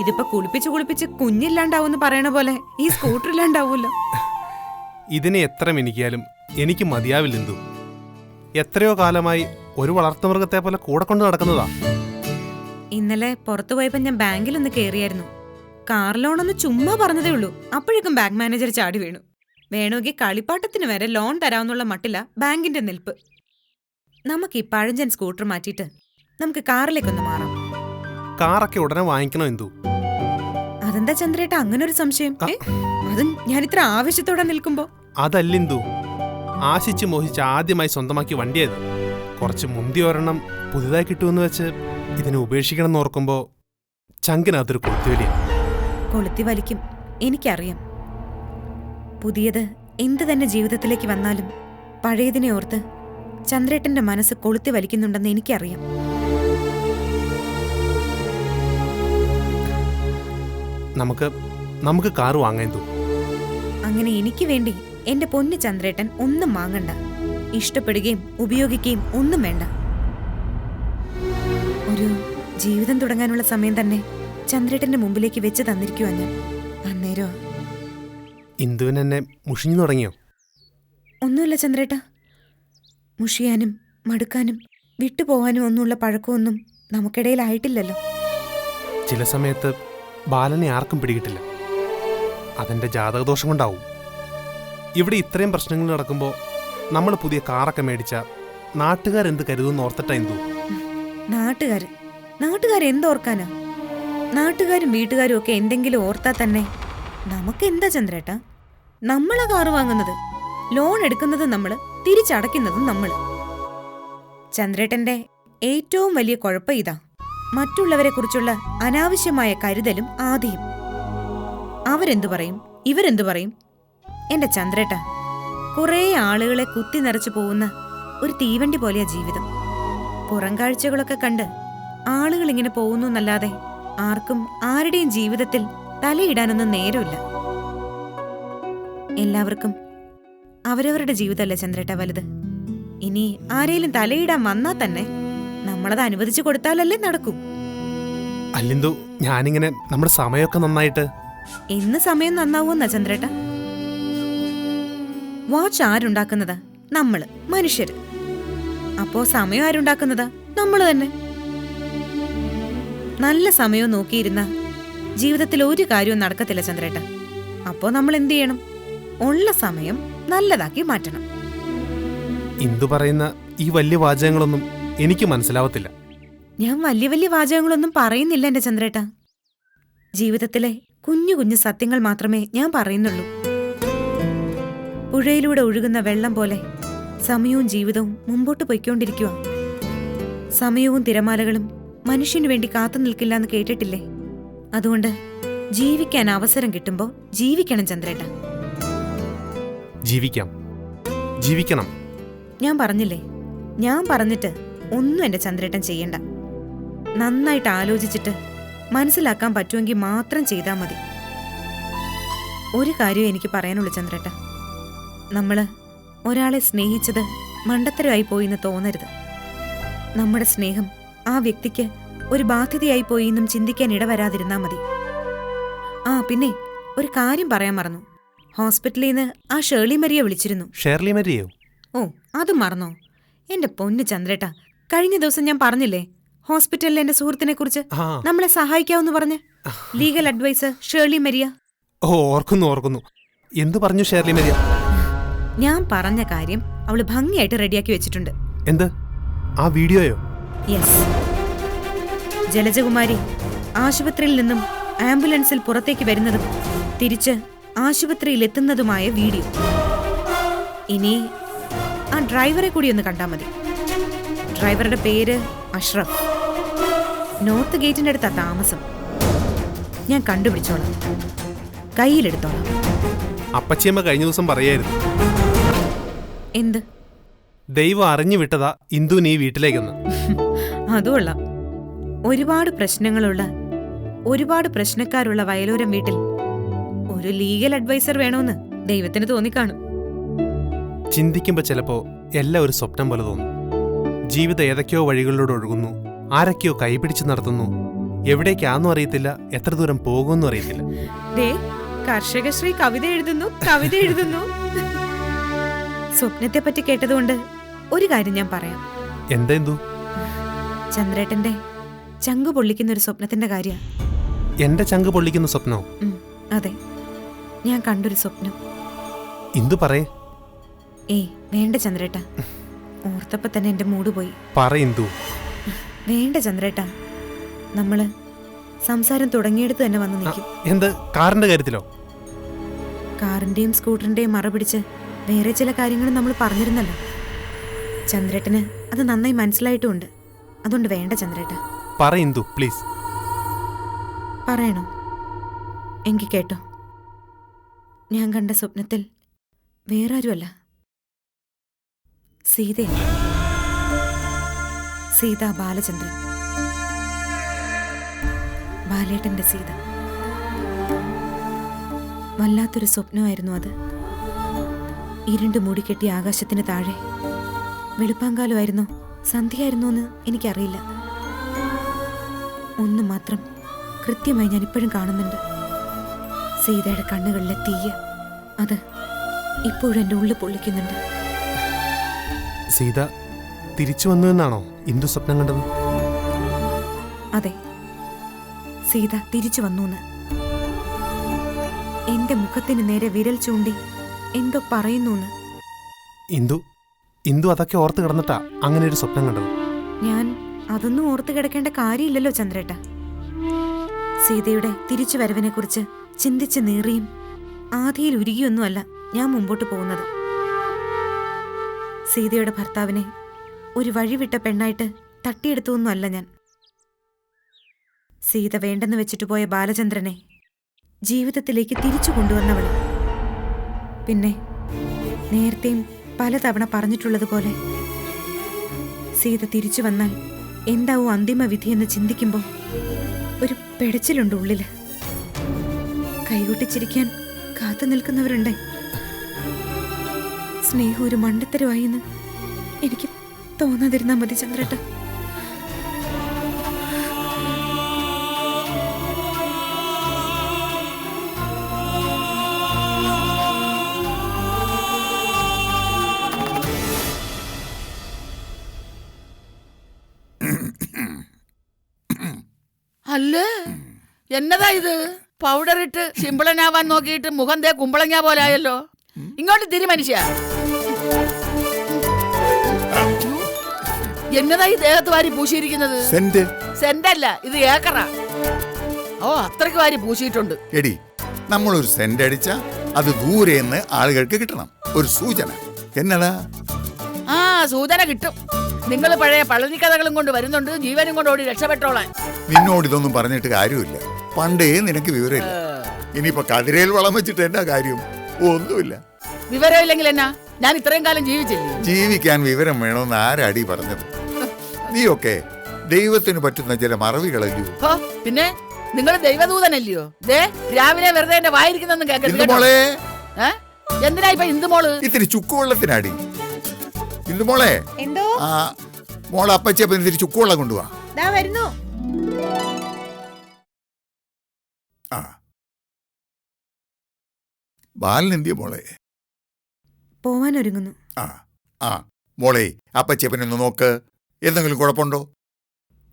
ഇതിപ്പോ കുളിപ്പിച്ച് കുഞ്ഞില്ലാണ്ടാവൂന്ന് പറയണ പോലെ ഈ സ്കൂട്ടർ ഇല്ലാണ്ടാവൂല്ലോ. ഇതിനെ എത്ര മിനിക്കിയാലും എനിക്ക് മതിയാവില്ലെന്തു. എത്രയോ കാലമായി ഒരു വളർത്തുമൃഗത്തെ പോലെ കൂടെ കൊണ്ട് നടക്കുന്നതാ. ഇന്നലെ പുറത്തു പോയപ്പോ ഞാൻ ബാങ്കിലൊന്ന് കേറിയായിരുന്നു. കാർ ലോണൊന്ന് ചുമ്മാ പറഞ്ഞതേ ഉള്ളൂ. അപ്പോഴേക്കും ബാങ്ക് മാനേജർ ചാടി വീണു. വേണമെങ്കിൽ കളിപ്പാട്ടത്തിന് വരെ ലോൺ തരാമെന്നുള്ള മട്ടില്ല ബാങ്കിന്റെ നിൽപ്പ്. നമുക്ക് ഈ പഴഞ്ചൻ സ്കൂട്ടർ മാറ്റിയിട്ട് നമുക്ക് കാറിലേക്കൊന്ന് മാറാം. കാറൊക്കെ ഉടനെ വാങ്ങിക്കണോ എന്തു? അതെന്താ ചന്ദ്രേട്ട അങ്ങനെ ഒരു സംശയം? അതും ഞാൻ ഇത്ര ആവശ്യത്തോടെ നിൽക്കുമ്പോ. അതല്ലെന്തു, ആശിച്ച് മോഹിച്ച് ആദ്യമായി സ്വന്തമാക്കി വണ്ടിയത്. കുറച്ച് മുന്തി ഒരെണ്ണം പുതുതായി കിട്ടുമെന്ന് വെച്ച് ഇതിനെ ഉപേക്ഷിക്കണം എന്ന് ഓർക്കുമ്പോ ചങ്കിനകത്തൊരു കൊളുത്തിവലിയ. കൊളുത്തി വലിക്കും, എനിക്കറിയാം. പുതിയത് എന്ത് തന്നെ ജീവിതത്തിലേക്ക് വന്നാലും പഴയതിനെ ഓർത്ത് ചന്ദ്രേട്ടന്റെ മനസ്സ് കൊളുത്തി വലിക്കുന്നുണ്ടെന്ന് എനിക്കറിയാം. നമുക്ക് കാറ് വാങ്ങാൻ തോന്നും. അങ്ങനെ എനിക്ക് വേണ്ടി എന്റെ പൊന്നു ചന്ദ്രേട്ടൻ ഒന്നും വാങ്ങണ്ട. ഇഷ്ടപ്പെടുകയും ഉപയോഗിക്കുകയും ഒന്നും വേണ്ട. ഒരു ജീവിതം തുടങ്ങാനുള്ള സമയം തന്നെ ചന്ദ്രേട്ടന്റെ മുമ്പിലേക്ക് വെച്ച് തന്നിരിക്കുവാ ഞാൻ. അന്നേരോ ഇന്ദുവിനെന്നെ മുഷിഞ്ഞു തുടങ്ങിയോ? ഒന്നുമില്ല ചന്ദ്രേട്ട. മുഷിയാനും മടുക്കാനും വിട്ടുപോകാനും ഒന്നുമുള്ള പഴക്കമൊന്നും നമുക്കിടയിലായിട്ടില്ലല്ലോ. ചില സമയത്ത് ബാലനെ ആർക്കും പിടികിട്ടില്ല. അതെന്റെ ജാതകദോഷം കൊണ്ടാവും. ഇവിടെ ഇത്രയും പ്രശ്നങ്ങൾ നടക്കുമ്പോൾ നമ്മൾ പുതിയ കാറൊക്കെ മേടിച്ച നാട്ടുകാരെന്ത് കരുതുമെന്ന് ഓർത്തിട്ട എന്തു? നാട്ടുകാരെന്തോർക്കാനാ? നാട്ടുകാരും വീട്ടുകാരും ഒക്കെ എന്തെങ്കിലും ഓർത്താ തന്നെ നമുക്ക് എന്താ ചന്ദ്രേട്ടാ? നമ്മളാ കാറ് വാങ്ങുന്നത്, ലോൺ എടുക്കുന്നത് നമ്മള്, തിരിച്ചടയ്ക്കുന്നതും നമ്മള്. ചന്ദ്രേട്ടന്റെ ഏറ്റവും വലിയ കുഴപ്പം ഇതാ, മറ്റുള്ളവരെ കുറിച്ചുള്ള അനാവശ്യമായ കരുതലും ആദിയും. അവരെന്തു പറയും, ഇവരെന്തു പറയും? എന്റെ ചന്ദ്രേട്ട, കുറേ ആളുകളെ കുത്തി നിറച്ചു പോകുന്ന ഒരു തീവണ്ടി പോലെയാ ജീവിതം. പുറം കാഴ്ചകളൊക്കെ കണ്ട് ആളുകൾ ഇങ്ങനെ പോകുന്നു എന്നല്ലാതെ ആർക്കും ആരുടെയും ജീവിതത്തിൽ തലയിടാനൊന്നും നേരമില്ല. എല്ലാവർക്കും അവരവരുടെ ജീവിതമല്ലേ ചന്ദ്രേട്ട വലുത്. ഇനി ആരെയും തലയിടാൻ വന്നാ തന്നെ നമ്മളത് അനുവദിച്ചു കൊടുത്താലല്ലേ നടക്കൂ. അല്ലെന്തോ ഞാനിങ്ങനെ നമ്മുടെ സമയമൊക്കെ നന്നായിട്ട്. എന്ന് സമയം നന്നാവൂന്നാ ചന്ദ്രേട്ട? വാച്ച് ആരുണ്ടാക്കുന്നതാ? നമ്മള് മനുഷ്യര്. അപ്പോ സമയം ആരുണ്ടാക്കുന്നതാ? നമ്മള് തന്നെ. നല്ല സമയവും നോക്കിയിരുന്ന ജീവിതത്തിൽ ഒരു കാര്യവും നടക്കത്തില്ല ചന്ദ്രേട്ട. അപ്പോ നമ്മൾ എന്ത് ചെയ്യണം? ഉള്ള സമയം നല്ലതാക്കി മാറ്റണം. ഇന്ദു പറയുന്ന ഈ വലിയ വാചകങ്ങളൊന്നും എനിക്ക് മനസ്സിലാവത്തില്ല. ഞാൻ വലിയ വലിയ വാചകങ്ങളൊന്നും പറയുന്നില്ല എന്റെ ചന്ദ്രേട്ട. ജീവിതത്തിലെ കുഞ്ഞു കുഞ്ഞു സത്യങ്ങൾ മാത്രമേ ഞാൻ പറയുന്നുള്ളൂ. പുഴയിലൂടെ ഒഴുകുന്ന വെള്ളം പോലെ സമയവും ജീവിതവും മുമ്പോട്ട് പൊയ്ക്കൊണ്ടിരിക്കുക. സമയവും തിരമാലകളും മനുഷ്യനു വേണ്ടി കാത്തു നിൽക്കില്ല എന്ന് കേട്ടിട്ടില്ലേ? അതുകൊണ്ട് ജീവിക്കാൻ അവസരം കിട്ടുമ്പോ ജീവിക്കണം ചന്ദ്രേട്ട. ജീവിക്കാം, ജീവിക്കണം. ഞാൻ പറഞ്ഞില്ലേ, ഞാൻ പറഞ്ഞിട്ട് ഒന്നും എന്റെ ചന്ദ്രേട്ടൻ ചെയ്യണ്ട. നന്നായിട്ട് ആലോചിച്ചിട്ട് മനസ്സിലാക്കാൻ പറ്റുമെങ്കിൽ മാത്രം ചെയ്താൽ മതി. ഒരു കാര്യം എനിക്ക് പറയാനുള്ളൂ ചന്ദ്രേട്ട, നമ്മള് ഒരാളെ സ്നേഹിച്ചത് മണ്ടത്തരമായി പോയിന്ന് തോന്നരുത്. നമ്മുടെ സ്നേഹം ആ വ്യക്തിക്ക് ഒരു ബാധ്യതയായി പോയി എന്നും ചിന്തിക്കാൻ ഇടവരാതിരുന്നാ മതി. ആ പിന്നെ ഒരു കാര്യം പറയാൻ മറന്നു. ഹോസ്പിറ്റലിൽ നിന്ന് ആ ഷേർലി മരിയെ വിളിച്ചിരുന്നു. ഷേർലി മരിയോ? ഓ, അത് മറന്നോ? എന്റെ പൊന്നു ചന്ദ്രേട്ട, കഴിഞ്ഞ ദിവസം ഞാൻ പറഞ്ഞില്ലേ ഹോസ്പിറ്റലിലെ എന്റെ സുഹൃത്തിനെ കുറിച്ച്, നമ്മളെ സഹായിക്കാവെന്ന് പറഞ്ഞ്, ലീഗൽ അഡ്വൈസർ ഷേർലി മരിയ. ഓ, ഓർക്കുന്നു. എന്തു പറഞ്ഞു ഷേർലി മരിയ? ഞാൻ പറഞ്ഞ കാര്യം അവള് ഭംഗിയായിട്ട് റെഡിയാക്കി വെച്ചിട്ടുണ്ട്. എന്ത്? ആ വീഡിയോയോ? യെസ്. ജലജകുമാരി ആശുപത്രിയിൽ നിന്നും ആംബുലൻസിൽ പുറത്തേക്ക് വരുന്നതും തിരിച്ച് ആശുപത്രിയിൽ എത്തുന്നതുമായ വീഡിയോ. ഇനി ആ ഡ്രൈവറെ കൂടി ഒന്ന് കണ്ടാൽ മതി. ഡ്രൈവറുടെ പേര് അഷ്റഫ്. നോർത്ത് ഗേറ്റിന്റെ അടുത്താ താമസം. ഞാൻ കണ്ടുപിടിച്ചോളാം, കയ്യിലെടുത്തോളാം. അപ്പച്ചിയമ്മ കഴിഞ്ഞ ദിവസം പറയായിരുന്നു, എന്ത്? ദൈവം അറിഞ്ഞു വിട്ടതാ ഇന്ദുവിന് ഈ വീട്ടിലേക്കെന്ന്. അതുകൊള്ളാം. ഒരുപാട് പ്രശ്നങ്ങളുള്ള, ഒരുപാട് പ്രശ്നക്കാരുള്ള വയലോരം വീട്ടിൽ ഒരു ലീഗൽ അഡ്വൈസർ വേണമെന്ന് ദൈവത്തിന് തോന്നിക്കാണും. ചിന്തിക്കുമ്പോ ചിലപ്പോ എല്ലാം ഒരു സ്വപ്നം പോലെ തോന്നും. ജീവിതം ഏതൊക്കെയോ വഴികളിലൂടെ ഒഴുകുന്നു, ആരൊക്കെയോ കൈപിടിച്ച് നടത്തുന്നു. എവിടേക്കാന്നും അറിയത്തില്ല, എത്ര ദൂരം പോകുമെന്നും അറിയത്തില്ല. കർഷകശ്രീ കവിത എഴുതുന്നു. സ്വപ്നത്തെ പറ്റി കേട്ടതുകൊണ്ട് ഒരു കാര്യം ഞാൻ പറയാം. എന്തെന്തു? ചന്ദ്രേട്ടന്റെ ചങ്കു പൊള്ളിക്കുന്ന ഒരു സ്വപ്നത്തിന്റെ കാര്യം. എന്റെ ചങ്ക് പൊള്ളിക്കുന്ന സ്വപ്നോ? അതെ, ഞാൻ കണ്ടൊരു സ്വപ്നം. ഇന്ദു പറയേ. വേണ്ട ചന്ദ്രേട്ട, ഓർത്തപ്പോ തന്നെ എന്റെ മൂഡ് പോയി. പറയൂ. വേണ്ട ചന്ദ്രേട്ട, നമ്മള് സംസാരം തുടങ്ങിയെടുത്ത് തന്നെ വന്ന് നിൽക്കും. എന്ത്? കാറിന്റെ കാര്യത്തിലോ? കാറിന്റെയും സ്കൂട്ടറിന്റെയും മറ പിടിച്ച് വേറെ ചില കാര്യങ്ങളും നമ്മൾ പറഞ്ഞിരുന്നല്ലോ. ചന്ദ്രേട്ടന് അത് നന്നായി മനസ്സിലായിട്ടുമുണ്ട്. അതുകൊണ്ട് വേണ്ട ചന്ദ്രേട്ട. പറയൂ പ്ലീസ്. പറയണോ? എങ്കിൽ കേട്ടോ. ഞാൻ കണ്ട സ്വപ്നത്തിൽ വേറാരുമല്ല, സീതയാണ്. സീത ബാലചന്ദ്രൻ, ബാലേട്ടന്റെ സീത. വല്ലാത്തൊരു സ്വപ്നമായിരുന്നു അത്. ഇരുണ്ട് മൂടിക്കെട്ടിയ ആകാശത്തിന് താഴെ വെളുപ്പാങ്കാലമായിരുന്നോ സന്ധ്യയായിരുന്നോ എന്ന് എനിക്കറിയില്ല. ഒന്ന് മാത്രം കൃത്യമായി ഞാൻ ഇപ്പോഴും കാണുന്നുണ്ട്. സീതയുടെ കണ്ണുകളിലെ തീയ, അത് ഇപ്പോഴും എൻ്റെ ഉള്ളിൽ പൊള്ളിക്കുന്നുണ്ട്. സീത തിരിച്ചു വന്നു എന്നാണോ ഇന്ദു സ്വപ്നം കണ്ടത്? അതെ, സീത തിരിച്ചു വന്നു. എന്റെ മുഖത്തിന് നേരെ വിരൽ ചൂണ്ടി എന്തോ പറയുന്നു. ഇന്ദു അതൊക്കെ ഓർത്ത് കിടന്നിട്ടാ അങ്ങനെ ഒരു സ്വപ്നം കണ്ടത്. ഞാൻ അതൊന്നും ഓർത്ത് കിടക്കേണ്ട കാര്യമില്ലല്ലോ ചന്ദ്രേട്ട. സീതയുടെ തിരിച്ചു വരവിനെ കുറിച്ച് ചിന്തിച്ച് നീറിയും ആധിയിൽ ഉരുകിയൊന്നുമല്ല ഞാൻ മുമ്പോട്ട് പോകുന്നത്. സീതയുടെ ഭർത്താവിനെ ഒരു വഴിവിട്ട പെണ്ണായിട്ട് തട്ടിയെടുത്തൊന്നുമല്ല ഞാൻ. സീത വേണ്ടെന്ന് വെച്ചിട്ട് പോയ ബാലചന്ദ്രനെ ജീവിതത്തിലേക്ക് തിരിച്ചു കൊണ്ടുവന്നവൾ. പിന്നെ നേരത്തെയും പലതവണ പറഞ്ഞിട്ടുള്ളതുപോലെ സീത തിരിച്ചു വന്നാൽ എന്താവും അന്തിമ വിധിയെന്ന് ചിന്തിക്കുമ്പോൾ ഒരു പെടച്ചിലുണ്ട് ഉള്ളില്. കൈകൊട്ടിച്ചിരിക്കാൻ കാത്തു നിൽക്കുന്നവരുണ്ട്. സ്നേഹം ഒരു മണ്ടത്തരമായിന്ന് എനിക്ക് തോന്നാതിരുന്നാ മതി ചന്ദ്രേട്ട. അല്ലേ, എന്നതാ ഇത്? പൗഡർ ഇട്ട് ശിമ്പിളനാവാൻ നോക്കിയിട്ട് മുഖം ദേ കുമ്പളങ്ങ പോലെ ആയല്ലോ. ഇങ്ങോട്ട് തിരി മനുഷ്യ. എന്നതാ ഈ ദേഹത്ത് വാരി പൂശിയിരിക്കുന്നത്? സെന്റല്ല, ഇത് ഏക്കറാ. ഓ, അത്രയ്ക്ക് വാരി പൂശിയിട്ടുണ്ട്. എടി, നമ്മളൊരു സെന്റ് അടിച്ച അത് ദൂരെന്ന് ആളുകൾക്ക് കിട്ടണം. ഒരു സൂചന. എന്നടാ? സൂചന കിട്ടും. നിങ്ങൾ പഴയ പളനി കഥകളും കൊണ്ട് വരുന്നുണ്ട്, ജീവനും കൊണ്ട് ഓടി രക്ഷപ്പെട്ടോളാൻ. നിന്നോട് ഇതൊന്നും പറഞ്ഞിട്ട് കാര്യമില്ല. പണ്ടേ നിനക്ക് വിവരമില്ല. ഇനിയിപ്പോ കതിരയിൽ വളം വെച്ചിട്ട് എന്നാ കാര്യം? ഒന്നുമില്ല. വിവരമില്ലെങ്കിൽ എന്നാ? ഞാൻ ഇത്രയും കാലം ജീവിച്ചില്ലേ? ജീവിക്കാൻ വിവരം വേണമെന്ന് ആരാടി പറഞ്ഞത്? നീയൊക്കെ ദൈവത്തിന് പറ്റുന്ന ചില മറവികളല്ലയോ? പിന്നെ നിങ്ങൾ ദൈവദൂതനല്ലയോ? ദേ രാവിലെ വെറുതെ എന്റെ വായിരിക്കുന്നൊന്നും കേൾക്കരുത്. എന്തിനാ ഇപ്പൊ ഇന്ദുമോള്? ഇത്തിരി ചുക്കുവെള്ളത്തിനാടി. ഇന്ദുമോളെ, എന്തോ ആ മോളെ അപ്പച്ചപ്പൻ ഇത്തിരി ചുക്കുവെള്ളം കൊണ്ടുപോവാ. ദാ വരുന്നു. ആ ബാലനെന്തിയ മോളെ? പോവാൻ ഒരുങ്ങുന്നു. ആ ആ മോളെ, അപ്പച്ചപ്പനൊന്ന് നോക്ക്. എന്തെങ്കിലും കുഴപ്പമുണ്ടോ?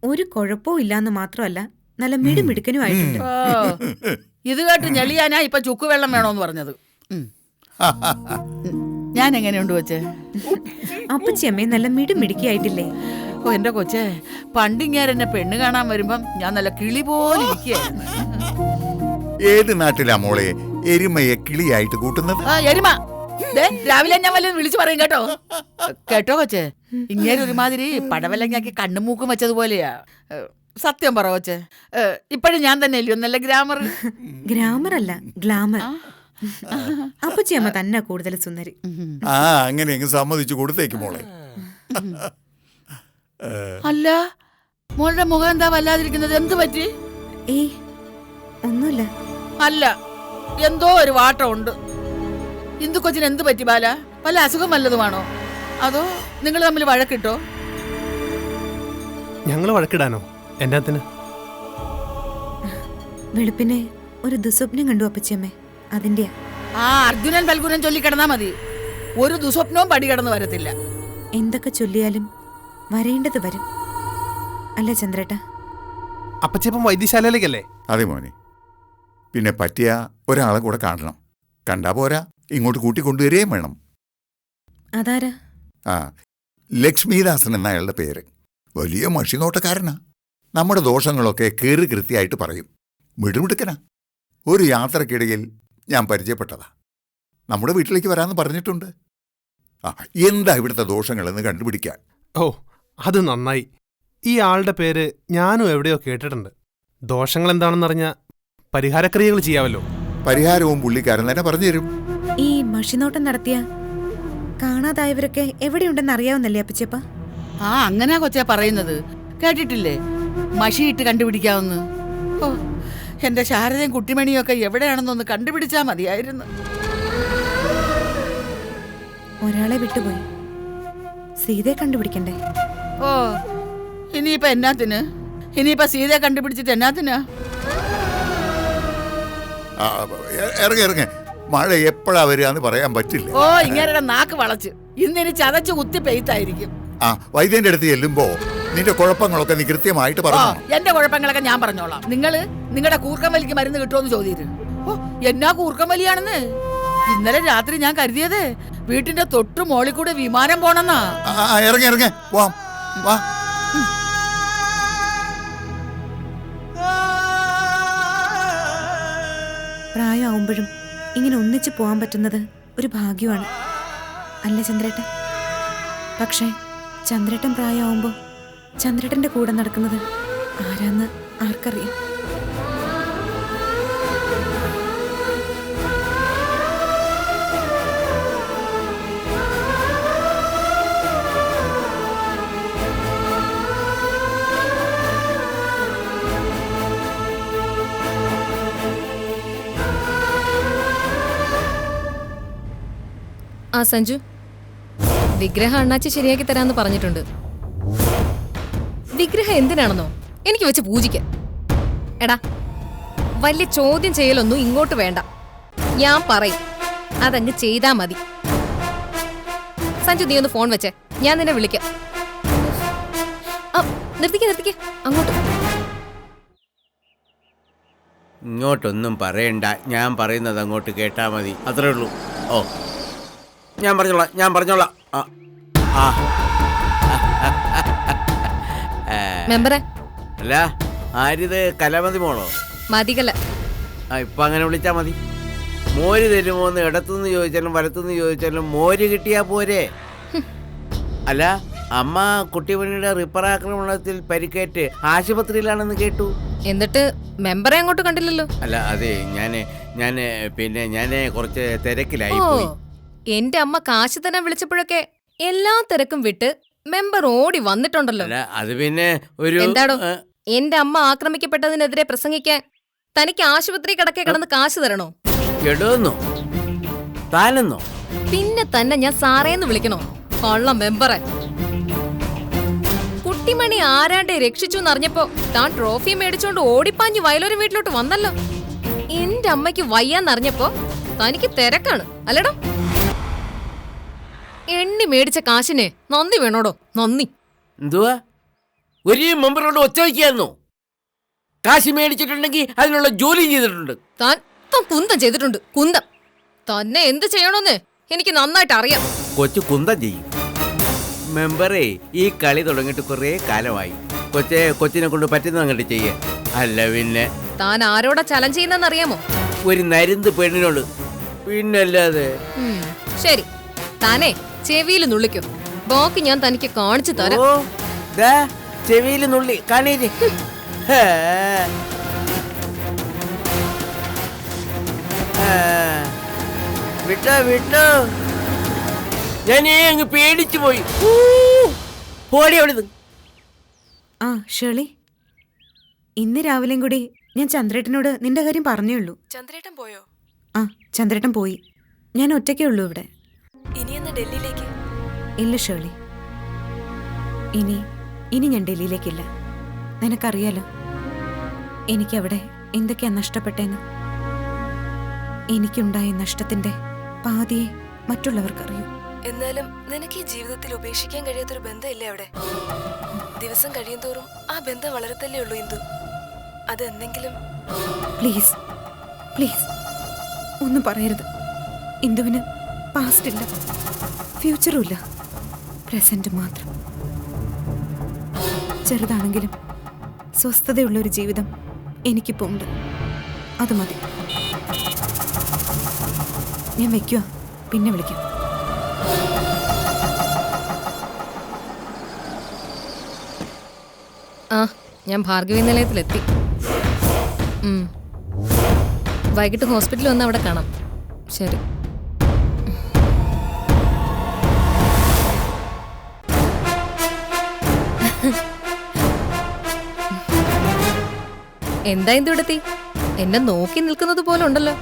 ഒരു കുഴപ്പവും ഇല്ലാന്ന് മാത്രമല്ല, നല്ല മിടുമിടുക്കനുമായിട്ടുണ്ട്. ഇത് കേട്ട് ഞെളിയാനാ ഇപ്പൊ ചുക്കുവെള്ളം വേണോന്ന് പറഞ്ഞത്. ഞാൻ എങ്ങനെയുണ്ട് കൊച്ചേ? അപ്പച്ചിയമ്മേ നല്ല മിടുമിടുക്കിയായിട്ടില്ലേ? ഓ എന്റെ കൊച്ചേ, പണ്ടിങ്ങേരെന്നെ പെണ്ണ് കാണാൻ വരുമ്പം ഞാൻ നല്ല കിളി പോലെ ഇരിക്കുകയായിരുന്നു. ഏത് നാട്ടിലാ മോളെ എരുമയെ കിളിയായിട്ട് കൂട്ടുന്നത്? എരുമ രാവിലെ ഞാൻ വല്ലതും വിളിച്ചു പറയും കേട്ടോ. കേട്ടോ കൊച്ചേ, ഇങ്ങനെ ഒരുമാതിരി പടവലങ്ങാക്കി കണ്ണുമൂക്കും വെച്ചതുപോലെയാ. സത്യം പറ കൊച്ചേ, ഇപ്പഴും ഞാൻ തന്നെ അല്ലയോ നല്ല ഗ്രാമർ? ഗ്രാമർ അല്ല, ഗ്ലാമർ. അപ്പച്ചിയമ്മ തന്നെ കൂടുതൽ സുന്ദരി. ആ അങ്ങനെ സമ്മതിച്ചു കൊടുത്തേക്ക് മോളെ. അല്ല മോളുടെ മുഖം എന്താ വല്ലാതിരിക്കുന്നത്? എന്ത് പറ്റി? ഏയ് ഒന്നുമില്ല. അല്ല, എന്തോ ഒരു വാട്ടം ഉണ്ട്. ഇന്ദു കൊച്ചിന് എന്ത് പറ്റി ബാല? വല്ല അസുഖം വല്ലതുമാണോ? അതോ നിങ്ങൾ തമ്മിൽ വഴക്കിട്ടോ? ഞങ്ങള് വഴക്കിടാനോ? എന്നാത്തിന്? വെളുപ്പിനെ ഒരു ദുസ്വപ്നം കണ്ടു അപ്പച്ചിയമ്മേ, അതിന്റെയാ. ആ അർജുനൻ ഫൽഗുനൻ ചൊല്ലിക്കിടന്നാ മതി, ഒരു ദുസ്വപ്നവും പടി കടന്നു വരത്തില്ല. എന്തൊക്കെ ചൊല്ലിയാലും വരേണ്ടത് വരും അല്ലേ ചന്ദ്രേട്ട? അപ്പച്ചിയപ്പം വൈദ്യശാലയിലേക്കല്ലേ? അതെ മോനെ. പിന്നെ പറ്റിയ ഒരാളെ കൂടെ കാണണം. കണ്ടാ പോരാ, ഇങ്ങോട്ട് കൂട്ടിക്കൊണ്ടുവരികയും വേണം. അതാരാ? ആ ലക്ഷ്മീദാസൻ എന്ന അയാളുടെ പേര്. വലിയ മഷിനോട്ടക്കാരനാ. നമ്മുടെ ദോഷങ്ങളൊക്കെ കീറി കൃത്യമായിട്ട് പറയും. മിടുമിടുക്കനാ. ഒരു യാത്രക്കിടയിൽ ഞാൻ പരിചയപ്പെട്ടതാ. നമ്മുടെ വീട്ടിലേക്ക് വരാമെന്ന് പറഞ്ഞിട്ടുണ്ട്. ആ എന്താ ഇവിടുത്തെ ദോഷങ്ങളെന്ന് കണ്ടുപിടിക്കാൻ. ഓ അത് നന്നായി. ഈ ആളുടെ പേര് ഞാനും എവിടെയോ കേട്ടിട്ടുണ്ട്. ദോഷങ്ങൾ എന്താണെന്നറിഞ്ഞ പരിഹാരക്രിയകൾ ചെയ്യാമല്ലോ. പരിഹാരവും പുള്ളിക്കാരൻ തന്നെ പറഞ്ഞുതരും. ഈ മഷിനോട്ടം നടത്തിയ കാണാതായവരൊക്കെ എവിടെയുണ്ടെന്ന് അറിയാവുന്നല്ലേ അപ്പച്ചപ്പ? ആ അങ്ങനാ കൊച്ചാ പറയുന്നത്. കേട്ടിട്ടില്ലേ മഷിയിട്ട് കണ്ടുപിടിക്കാവുന്ന? ഓ എന്റെ ശാരദയും കുട്ടിമണിയും ഒക്കെ എവിടെയാണെന്നൊന്ന് കണ്ടുപിടിച്ചാ മതിയായിരുന്നു. ഒരാളെ വിട്ടുപോയി, സീതയെ കണ്ടുപിടിക്കണ്ടേ? ഓ ഇനിയിപ്പോ എന്നാത്തിന്? ഇനിയിപ്പോ സീതയെ കണ്ടുപിടിച്ചിട്ട് എന്നാത്തിനാ? ഇറങ്ങ മഴ എപ്പോഴാ വരികയെന്ന് പറയാൻ പറ്റില്ല. ഓ ഇങ്ങനെ നാക്ക് വളച്ച് ഇന്നിനി ചതച്ച് കുത്തി പെയ്ത്തായിരിക്കും. ആ വൈദ്യന്റെ അടുത്ത് ചെല്ലുമ്പോ നിന്റെ കുഴപ്പങ്ങളൊക്കെ നീ കൃത്യമായിട്ട് പറഞ്ഞു. എന്റെ കുഴപ്പങ്ങളൊക്കെ ഞാൻ പറഞ്ഞോളാം. നിങ്ങളുടെ കൂർക്കം വലിക്ക് മരുന്ന് കിട്ടുമെന്ന് ചോദിച്ചു. ഓ എന്നാ കൂർക്കം വലിയാണെന്ന്? ഇന്നലെ രാത്രി ഞാൻ കരുതിയത് വീട്ടിന്റെ തൊട്ടു മോളിൽ കൂടെ വിമാനം പോണെന്നാ. ഇറങ്ങ പോവാം വാ. പ്രായമാവുമ്പോഴും ഇങ്ങനെ ഒന്നിച്ചു പോകാൻ പറ്റുന്നത് ഒരു ഭാഗ്യമാണ് അല്ലേ ചന്ദ്രേട്ടൻ? പക്ഷേ ചന്ദ്രേട്ടൻ പ്രായമാവുമ്പോൾ ചന്ദ്രേട്ടന്റെ കൂടെ നടക്കുന്നത് ആരാന്ന് ആർക്കറിയാം? ആ സഞ്ജു, വിഗ്രഹം അണ്ണാച്ചി ശരിയാക്കി തരാന്ന് പറഞ്ഞിട്ടുണ്ട്. വിഗ്രഹം എന്തിനാണെന്നോ എനിക്ക് വെച്ച് പൂജിക്കാൻ. എടാ വലിയ ചോദ്യം ചെയ്യലൊന്നും ഇങ്ങോട്ട് വേണ്ട. ഞാൻ പറയും, അതങ്ങ് ചെയ്താ മതി. സഞ്ജു നീ ഒന്ന് ഫോൺ വെച്ചേ, ഞാൻ നിന്നെ വിളിക്കാം. നിർത്തിക്കേ അങ്ങോട്ട്. ഇങ്ങോട്ടൊന്നും പറയണ്ട, ഞാൻ പറയുന്നത് അങ്ങോട്ട് കേട്ടാ മതി, അത്രേ ഉള്ളൂ. ഓ ഞാൻ പറഞ്ഞോളാം. മെമ്പറെ അല്ല ആരിത്? കലമതി മോളോ? മതികല. ഇപ്പൊ അങ്ങനെ വിളിച്ചാ മതി. മോര് തരുമോന്ന് ഇടത്തുനിന്ന് ചോദിച്ചാലും വലത്തുനിന്ന് ചോദിച്ചാലും മോര് കിട്ടിയാ പോരെ. അല്ല അമ്മ കുട്ടിമണിയുടെ റിപ്പർ ആക്രമണത്തിൽ പരിക്കേറ്റ് ആശുപത്രിയിലാണെന്ന് കേട്ടു. എന്നിട്ട് മെമ്പറെ അങ്ങോട്ട് കണ്ടില്ലല്ലോ. അല്ല അതെ ഞാൻ കുറച്ച് തിരക്കിലായി ഓ, പോയി. എന്റെ അമ്മ കാശ് തന്നെ വിളിച്ചപ്പോഴൊക്കെ എല്ലാ തിരക്കും വിട്ട് മെമ്പർ ഓടി വന്നിട്ടുണ്ടല്ലോ. അല്ല അത് പിന്നെ ഒരു എന്താടോ എന്റെ അമ്മ ആക്രമിക്കപ്പെട്ടതിനെതിരെ പ്രസംഗിക്കാൻ തനിക്ക് ആശുപത്രി കിടന്ന് കാശ് തരണോ? എടോന്നോ താനെന്നോ? പിന്നെ തന്നെ ഞാൻ സാറേന്ന് വിളിക്കണോ? കൊള്ള മെമ്പറെ. കുട്ടിമണി ആരാണ്ടെ രക്ഷിച്ചു എന്നറിഞ്ഞപ്പോ താൻ ട്രോഫി മേടിച്ചോണ്ട് ഓടിപ്പാഞ്ഞ് വയലൊരു വീട്ടിലോട്ട് വന്നല്ലോ. എന്റെ അമ്മയ്ക്ക് വയ്യാന്നറിഞ്ഞപ്പോ തനിക്ക് തിരക്കാണ് അല്ലടോ? എണ്ണി മേടിച്ച കാശിനെ നന്ദി വേണോടോ? നന്ദി. എന്തുവാ ഒരു മെമ്പറോട് ഒച്ച വയ്ക്കാന്നോ? കാശ് മേടിച്ചിട്ടുണ്ടെങ്കിൽ അതിനുള്ള ജോലി ചെയ്തിട്ടുണ്ട്. താൻ കുന്തം ചെയ്തിട്ടുണ്ട്. കുന്തം തന്നെ എന്ത് ചെയ്യണോന്ന് എനിക്ക് നന്നായിട്ട് അറിയാം. കൊച്ചു കുന്തം ചെയ്യും. മെമ്പറേ ഈ കളി തുടങ്ങിയിട്ട് കുറേ കാലമായി. കൊച്ചിനെ കൊണ്ട് പറ്റുന്ന അങ്ങോട്ട് ചെയ്യേ. അല്ല പിന്നെ താൻ ആരോടാ ചലഞ്ച് ചെയ്യുന്നറിയാമോ? ഒരു നരുന്ത് പെണ്ണിനോട്. പിന്നല്ലാതെ. ശരി, താനേ ചെവിയിൽ നുള്ളിക്കോ. ബാക്കി ഞാൻ തനിക്ക് കാണിച്ചു തരാം. ഓ ദാ ചെവിയിൽ നുള്ളി കാണീര്. വിട്ടോ ഞാനേ അങ്ങ് പേടിച്ചു പോയി. പോടി അവിടുന്ന്. ആ ഷേളി, ഇന്ന് രാവിലെയും കൂടി ഞാൻ ചന്ദ്രേട്ടനോട് നിന്റെ കാര്യം പറഞ്ഞേ ഉള്ളൂ. ചന്ദ്രേട്ടൻ പോയോ? ആ, ചന്ദ്രേട്ടൻ പോയി. ഞാൻ ഒറ്റയ്ക്കേ ഉള്ളൂ ഇവിടെ. ഇനിയെന്ന് ഡൽഹിയിലേക്ക്? ഇല്ല ഷേളി, ഇനി ഞാൻ ഡൽഹിയിലേക്കില്ല. നിനക്കറിയാലോ എനിക്കവിടെ എന്തൊക്കെയാ നഷ്ടപ്പെട്ടെന്ന്. എനിക്കുണ്ടായ നഷ്ടത്തിന്റെ പാതിയെ മറ്റുള്ളവർക്കറിയൂ. എന്നാലും നിനക്ക് ഈ ജീവിതത്തിൽ ഉപേക്ഷിക്കാൻ കഴിയാത്തൊരു ബന്ധമില്ലേ അവിടെ? ദിവസം കഴിയും തോറും ആ ബന്ധം വളരത്തല്ലേ ഉള്ളൂ ഇന്ദു. അതെന്തെങ്കിലും പ്ലീസ് പ്ലീസ് ഒന്നും പറയരുത്. ഇന്ദുവിന് പാസ്റ്റ് ഇല്ല, ഫ്യൂച്ചറും ഇല്ല, പ്രസന്റ് മാത്രം. ചെറുതാണെങ്കിലും സ്വസ്ഥതയുള്ളൊരു ജീവിതം എനിക്കിപ്പോൾ ഉണ്ട്. അത് മതി. ഞാൻ വെക്കുക, പിന്നെ വിളിക്കാം. ആ, ഞാൻ ഭാർഗവി നിലയത്തിലെത്തി. വൈകിട്ട് ഹോസ്പിറ്റലിൽ വന്ന് അവിടെ കാണാം. ശരി. എന്താ ഇന്ദുവിടെത്തി? എന്നെ നോക്കി നിൽക്കുന്നത് പോലെ ഉണ്ടല്ലോ.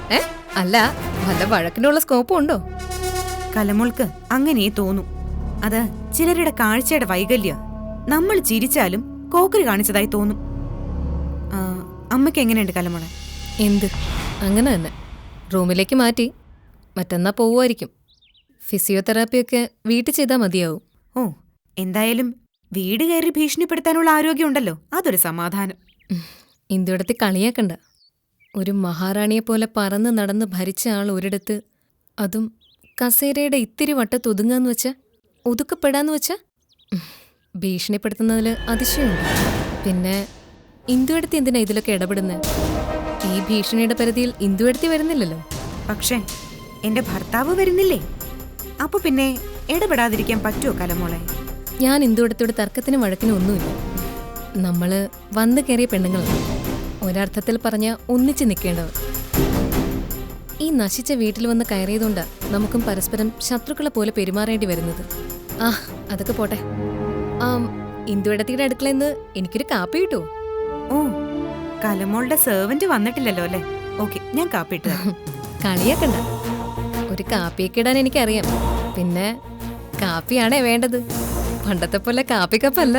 അല്ല, വല്ല വഴക്കിനുള്ള സ്കോപ്പും ഉണ്ടോ? കലമോൾക്ക് അങ്ങനെ തോന്നും. അത് ചിലരുടെ കാഴ്ചയുടെ വൈകല്യ. നമ്മൾ ചിരിച്ചാലും കോക്കറി കാണിച്ചതായി തോന്നും. അമ്മയ്ക്ക് എങ്ങനെയുണ്ട് കലമോളെ? എന്ത് അങ്ങനെ തന്നെ. റൂമിലേക്ക് മാറ്റി. മറ്റന്നാ പോവുമായിരിക്കും. ഫിസിയോതെറാപ്പിയൊക്കെ വീട്ടിൽ ചെയ്താൽ മതിയാവും. ഓ, എന്തായാലും വീട് കയറി ഭീഷണിപ്പെടുത്താനുള്ള ആരോഗ്യം ഉണ്ടല്ലോ, അതൊരു സമാധാനം. ഇന്ത്യയിടത്ത് കളിയാക്കണ്ട. ഒരു മഹാറാണിയെ പോലെ പറന്ന് നടന്ന് ഭരിച്ച ആൾ ഒരിടത്ത്, അതും കസേരയുടെ ഇത്തിരി വട്ടത്ത് ഒതുങ്ങാന്ന് വെച്ചാ, ഒതുക്കപ്പെടാന്ന് വെച്ചാ ഭീഷണിപ്പെടുത്തുന്നതിൽ അതിശയമുണ്ട്. പിന്നെ ഇന്ദുവെടുത്തി എന്തിനാ ഇതിലൊക്കെ ഇടപെടുന്നത്? ഈ ഭീഷണിയുടെ പരിധിയിൽ ഇന്ദുവെടുത്തി വരുന്നില്ലല്ലോ. പക്ഷേ എന്റെ ഭർത്താവ് വരുന്നില്ലേ? അപ്പൊ പിന്നെ ഇടപെടാതിരിക്കാൻ പറ്റുമോ കലമോളെ? ഞാൻ ഇന്ദുവെടുത്തിയുടെ തർക്കത്തിനും വഴക്കിനും ഒന്നുമില്ല. നമ്മള് വന്നു കയറിയ പെണ്ണുങ്ങളാണ്. ഒരർത്ഥത്തിൽ പറഞ്ഞ ഒന്നിച്ച് നിൽക്കേണ്ടവർ. ഈ നശിച്ച വീട്ടിൽ വന്ന് കയറിയതുകൊണ്ടാ നമുക്കും പരസ്പരം ശത്രുക്കളെ പോലെ പെരുമാറേണ്ടി വരുന്നത്. ആ, അതൊക്കെ പോട്ടെ. ഇന്ദുവെടുത്തിയുടെ അടുക്കളയിൽ നിന്ന് എനിക്കൊരു കാപ്പി കിട്ടുമോ? ഓ, കലമോളുടെ സെർവന്റ് വന്നിട്ടില്ലല്ലോ അല്ലേ? ഓക്കെ, ഞാൻ കാപ്പി ഇട്ട് തരാം. കളിയാക്കണ്ട. ഒരു കാപ്പിയൊക്കെ ഇടാൻ എനിക്കറിയാം. പിന്നെ കാപ്പിയാണേ വേണ്ടത്, പണ്ടത്തെ പോലെ കാപ്പിക്കപ്പല്ല.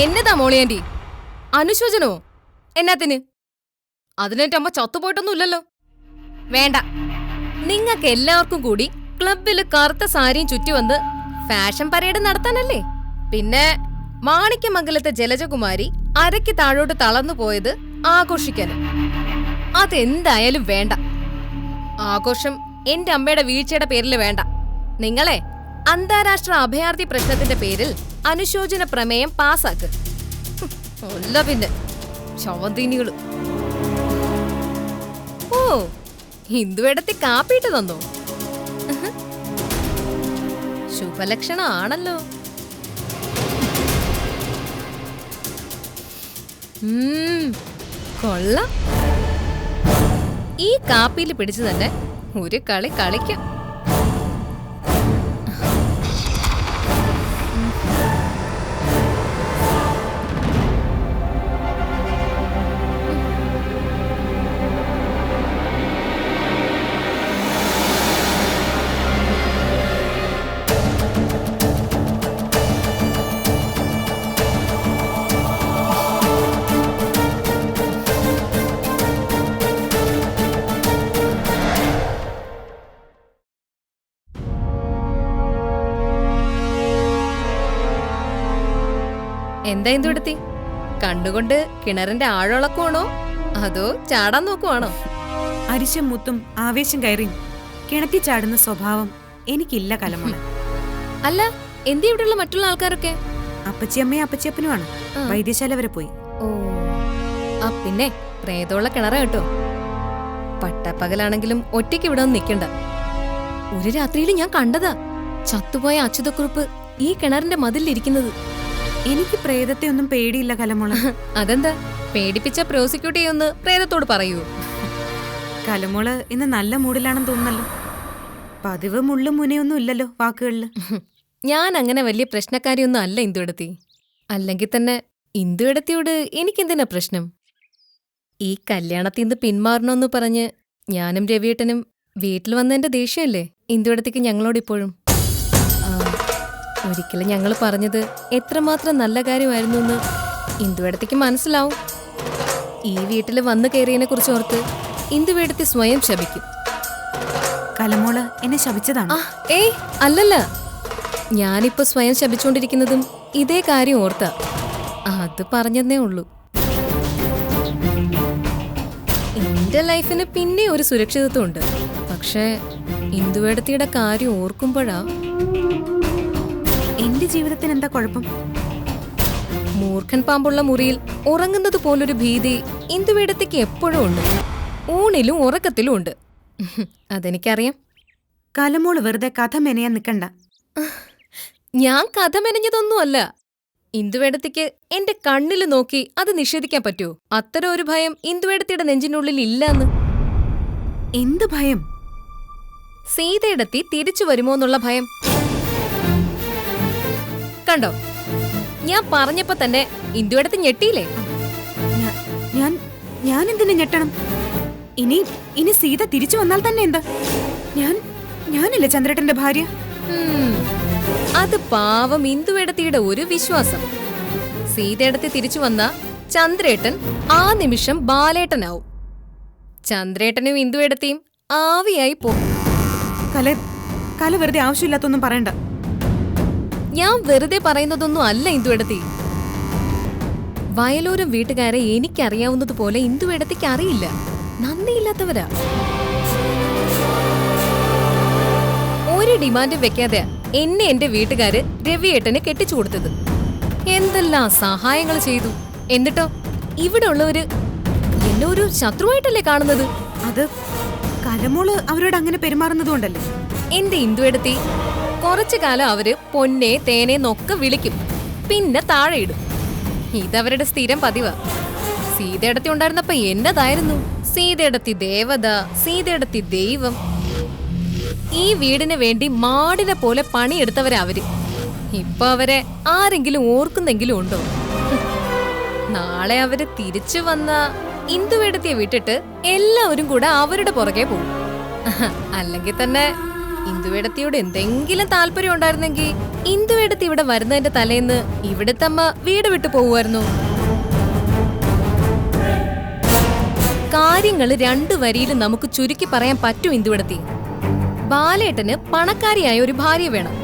എന്നതാ മോളിയാൻറ്റി? അനുശോചനോ? എന്നാത്തിന്? അതിനെന്റെ അമ്മ ചത്തുപോയിട്ടൊന്നുമില്ലല്ലോ. വേണ്ട, നിങ്ങൾക്ക് എല്ലാവർക്കും കൂടി ക്ലബില് കറുത്ത സാരിയും ചുറ്റി വന്ന് ഫാഷൻ പരേഡ് നടത്താനല്ലേ? പിന്നെ മാണിക്യമംഗലത്തെ ജലജകുമാരി അരയ്ക്ക് താഴോട്ട് തളർന്നു പോയത് ആഘോഷിക്കാനും. അതെന്തായാലും വേണ്ട. ആഘോഷം എന്റെ അമ്മയുടെ വീഴ്ചയുടെ പേരിൽ വേണ്ട. നിങ്ങളെ അന്താരാഷ്ട്ര അഭയാർത്ഥി പ്രശ്നത്തിന്റെ പേരിൽ അനുശോചന പ്രമേയം പാസാക്ക്. അല്ല പിന്നെ ശവന്തീനികള്. ഓ, ഹിന്ദുവേടത്തി കാപ്പിട്ട് തന്നോ? ശുഭലക്ഷണം ആണല്ലോ. കൊള്ളാം. ഈ കാപ്പിയിൽ പിടിച്ചു തന്നെ ഒരു കളി കളിക്കാം. എന്താ എന്തുകൊടുത്തി? കണ്ടുകൊണ്ട് കിണറിന്റെ ആഴോളക്കുവാണോ അതോ ചാടാൻ നോക്കുവാണോ? അരിശം മുത്തും ആവേശം കയറി കിണറ്റി ചാടുന്ന സ്വഭാവം എനിക്കില്ല കലമോളെ. അല്ല, എന്തി ഇവിടെയുള്ള മറ്റുള്ള ആൾക്കാരൊക്കെ? അപ്പച്ചിയമ്മയും അപ്പച്ചിയപ്പനുമാണ്. വൈദ്യശാല വരെ പോയി. ഓ, ആ പിന്നെ പ്രേതമുള്ള കിണറ കേട്ടോ. പട്ടപ്പകലാണെങ്കിലും ഒറ്റയ്ക്ക് ഇവിടെ ഒന്നും നിക്കണ്ട. ഒരു രാത്രിയിൽ ഞാൻ കണ്ടതാ ചത്തുപോയ അച്യുതക്കുറുപ്പ് ഈ കിണറിന്റെ മതിലിരിക്കുന്നത്. എനിക്ക് പ്രേതത്തെ ഒന്നും പേടിയില്ല കലമോളെ. അതെന്താ? പേടിപ്പിച്ച പ്രോസിക്യൂട്ട് ചെയ്യുമെന്ന് പ്രേതത്തോട് പറയൂ. കലമോള് ഇന്ന് നല്ല മൂഡിലാണെന്ന് തോന്നുന്നല്ലോ. പതിവ് മുള്ളും മുനയൊന്നും ഇല്ലല്ലോ വാക്കുകളില്. ഞാൻ അങ്ങനെ വലിയ പ്രശ്നക്കാരിയൊന്നും അല്ല ഇന്ദുവെടത്തി. അല്ലെങ്കിൽ തന്നെ ഇന്ദുവെടത്തിയോട് എനിക്കെന്തിനാ പ്രശ്നം? ഈ കല്യാണത്തിൽ നിന്ന് പിന്മാറണമെന്ന് പറഞ്ഞ് ഞാനും രവിയേട്ടനും വീട്ടിൽ വന്നതിന്റെ ദേഷ്യമല്ലേ ഇന്ദുവെടത്തിക്ക് ഞങ്ങളോടിപ്പോഴും. ഒരിക്കലും ഞങ്ങൾ പറഞ്ഞത് എത്രമാത്രം നല്ല കാര്യമായിരുന്നു എന്ന് ഇന്ദുവേടത്തിക്ക് മനസ്സിലാവും. ഈ വീട്ടിൽ വന്നു കയറിയതിനെ കുറിച്ച് ഓർത്ത് ഇന്ദുവേടത്തി സ്വയം ശപിക്കും. കലമോള് എന്നെ ശപിച്ചതാണ്? ഏയ് അല്ലല്ല, ഞാനിപ്പോ സ്വയം ശപിച്ചുകൊണ്ടിരിക്കുന്നതും ഇതേ കാര്യം ഓർത്താ. അത് പറഞ്ഞതേ ഉള്ളൂ. എന്റെ ലൈഫിന് പിന്നെ ഒരു സുരക്ഷിതത്വം ഉണ്ട്. പക്ഷേ ഇന്ദുവേടത്തിയുടെ കാര്യം ഓർക്കുമ്പോഴാ. എന്റെ ജീവിതത്തിന് എന്താ കുഴപ്പം? മൂർഖൻ പാമ്പുള്ള മുറിയിൽ ഉറങ്ങുന്നത് പോലൊരു ഭീതി ഇന്ദുവേടത്തിക്ക് എപ്പോഴും ഉണ്ട്. ഊണിലും ഉറക്കത്തിലും ഉണ്ട്. അതെനിക്കറിയാം. കലമോള് വെറുതെ കഥ മെനയാൻ നിക്കണ്ട. ഞാൻ കഥ മെനഞ്ഞതൊന്നുമല്ല. ഇന്ദുവേടത്തിക്ക് എന്റെ കണ്ണിൽ നോക്കി അത് നിഷേധിക്കാൻ പറ്റുമോ? അത്തരം ഒരു ഭയം ഇന്ദുവേടത്തിയുടെ നെഞ്ചിനുള്ളിൽ ഇല്ലെന്ന്. എന്ത് ഭയം? സീതയിടത്തി തിരിച്ചു വരുമോന്നുള്ള ഭയം. കണ്ടോ, ഞാൻ പറഞ്ഞപ്പോ തന്നെ ഇന്ദുവേടത്തി ഞെട്ടിയില്ലേ? ഞാൻ എന്തിനു ഞെട്ടണം? ഇനി സീത തിരിച്ചു വന്നാൽ തന്നെ എന്താ? ഞാനല്ലേ ചന്ദ്രേട്ടന്റെ ഭാര്യ? അത് പാവം ഇന്ദുവേടത്തിയുടെ ഒരു വിശ്വാസം. സീതയിടത്തി തിരിച്ചു വന്ന ചന്ദ്രേട്ടൻ ആ നിമിഷം ബാലേട്ടനാവും. ചന്ദ്രേട്ടനും ഇന്ദുവേടത്തിയും ആവിയായി പോകും. കല വെറുതെ ആവശ്യമില്ലാത്തൊന്നും പറയണ്ട. ഞാൻ വെറുതെ പറയുന്നതൊന്നും അല്ല ഇന്ദുവേടത്തി. വയലൂരും വീട്ടുകാരെ എനിക്കറിയാവുന്നതുപോലെ ഇന്ദുവേടത്തിക്ക് അറിയില്ല. നന്ദിയില്ലാത്തവരാ. ഒരു ഡിമാൻഡും വെക്കാതെ എന്നെ എന്റെ വീട്ടുകാര് രവിയേട്ടന് കെട്ടിച്ചു കൊടുത്തത്. എന്തെല്ലാം സഹായങ്ങൾ ചെയ്തു. എന്നിട്ടോ ഇവിടെ ഉള്ളവര് എന്നെ ഒരു ശത്രുവായിട്ടല്ലേ കാണുന്നത്? അത് കലമോള് അവരോട് അങ്ങനെ പെരുമാറുന്നതുകൊണ്ടല്ലേ? എന്റെ ഇന്ദുവേടത്തി കുറച്ചു കാലം അവര് പൊന്നെ തേനേന്നൊക്കെ വിളിക്കും, പിന്നെ താഴെയിടും. ഇതവരുടെ സ്ഥിരം പതിവാ. സീതയിടത്തി ഉണ്ടായിരുന്നപ്പോ എന്നതായിരുന്നു സീതയിടത്തി ദേവത, സീതയിടത്തി ദൈവം. ഈ വീടിന് വേണ്ടി മാടിനെ പോലെ പണിയെടുത്തവരാ അവര്. ഇപ്പൊ അവരെ ആരെങ്കിലും ഓർക്കുന്നെങ്കിലും ഉണ്ടോ? നാളെ അവര് തിരിച്ചു വന്ന ഇന്ദുവേടത്തിയെ വിട്ടിട്ട് എല്ലാവരും കൂടെ അവരുടെ പുറകെ പോകും. അല്ലെങ്കിൽ തന്നെ ഇന്ദുവേടത്തിയോട് എന്തെങ്കിലും താല്പര്യം ഉണ്ടായിരുന്നെങ്കിൽ ഇന്ദുവേടത്തി ഇവിടെ വരുന്നതിന്റെ തലേന്ന് ഇവിടുത്തെ അമ്മ വീട് വിട്ടു പോവുമായിരുന്നു. കാര്യങ്ങള് രണ്ടു വരിയിലും നമുക്ക് ചുരുക്കി പറയാൻ പറ്റും ഇന്ദുവേടത്തി. ബാലേട്ടന് പണക്കാരിയായ ഒരു ഭാര്യ വേണം.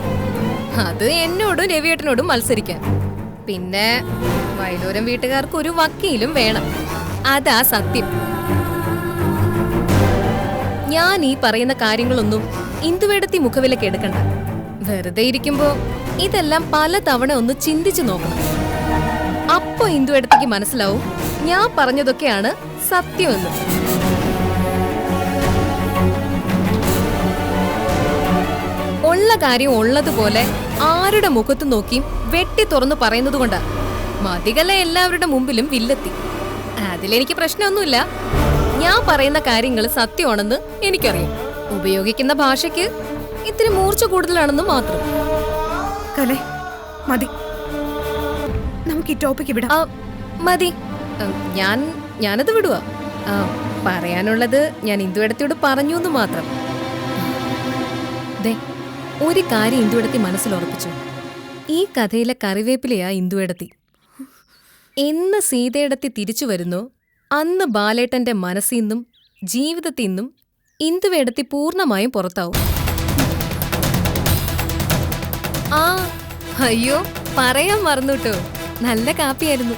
അത് എന്നോടും രവിയേട്ടനോടും മത്സരിക്കാൻ. പിന്നെ വയലൂരം വീട്ടുകാർക്ക് ഒരു വക്കീലും വേണം. അതാ സത്യം. ഞാൻ ഈ പറയുന്ന കാര്യങ്ങളൊന്നും ഇന്ദുവേടത്തി മുഖവിലക്ക് എടുക്കണ്ട. വെറുതെ ഇരിക്കുമ്പോ ഇതെല്ലാം പല തവണ ഒന്ന് ചിന്തിച്ചു നോക്കണം. അപ്പൊ ഇന്ദു എടുത്തേക്ക് മനസ്സിലാവും ഞാൻ പറഞ്ഞതൊക്കെയാണ് സത്യമെന്ന്. ഉള്ള കാര്യം ഉള്ളതുപോലെ ആരുടെ മുഖത്ത് നോക്കിയും വെട്ടി തുറന്നു പറയുന്നത് കൊണ്ടാ മതികല എല്ലാവരുടെ മുമ്പിലും വില്ലെത്തി. അതിലെനിക്ക് പ്രശ്നമൊന്നുമില്ല. ഞാൻ പറയുന്ന കാര്യങ്ങൾ സത്യമാണെന്ന് എനിക്കറിയാം. ഉപയോഗിക്കുന്ന ഭാഷയ്ക്ക് ഇത്തിരി മൂർച്ച കൂടുതലാണെന്ന് മാത്രം. കലേ മതി, നമുക്ക് ഈ ടോപ്പിക്ക് വിടാം. മതി, ഞാനത് വിടുവാ. പറയാനുള്ളത് ഞാൻ ഇന്ദു എടുത്തിയോട് പറഞ്ഞു എന്ന് മാത്രം. ദേ, ഒരു കാര്യം ഇന്ദു എടുത്തി മനസ്സിലുറപ്പിച്ചു. ഈ കഥയിലെ കറിവേപ്പിലയാ ഇന്ദു എടുത്തി. എന്ന് സീതയെടുത്തി തിരിച്ചു വരുന്നോ അന്ന് ബാലേട്ടന്റെ മനസ്സിൽ നിന്നും ജീവിതത്തിൽ നിന്നും ഇന്ദുവെടുത്തി പൂർണ്ണമായും പുറത്താവും. അയ്യോ, പറയാൻ മറന്നുട്ടോ. നല്ല കാപ്പിയായിരുന്നു.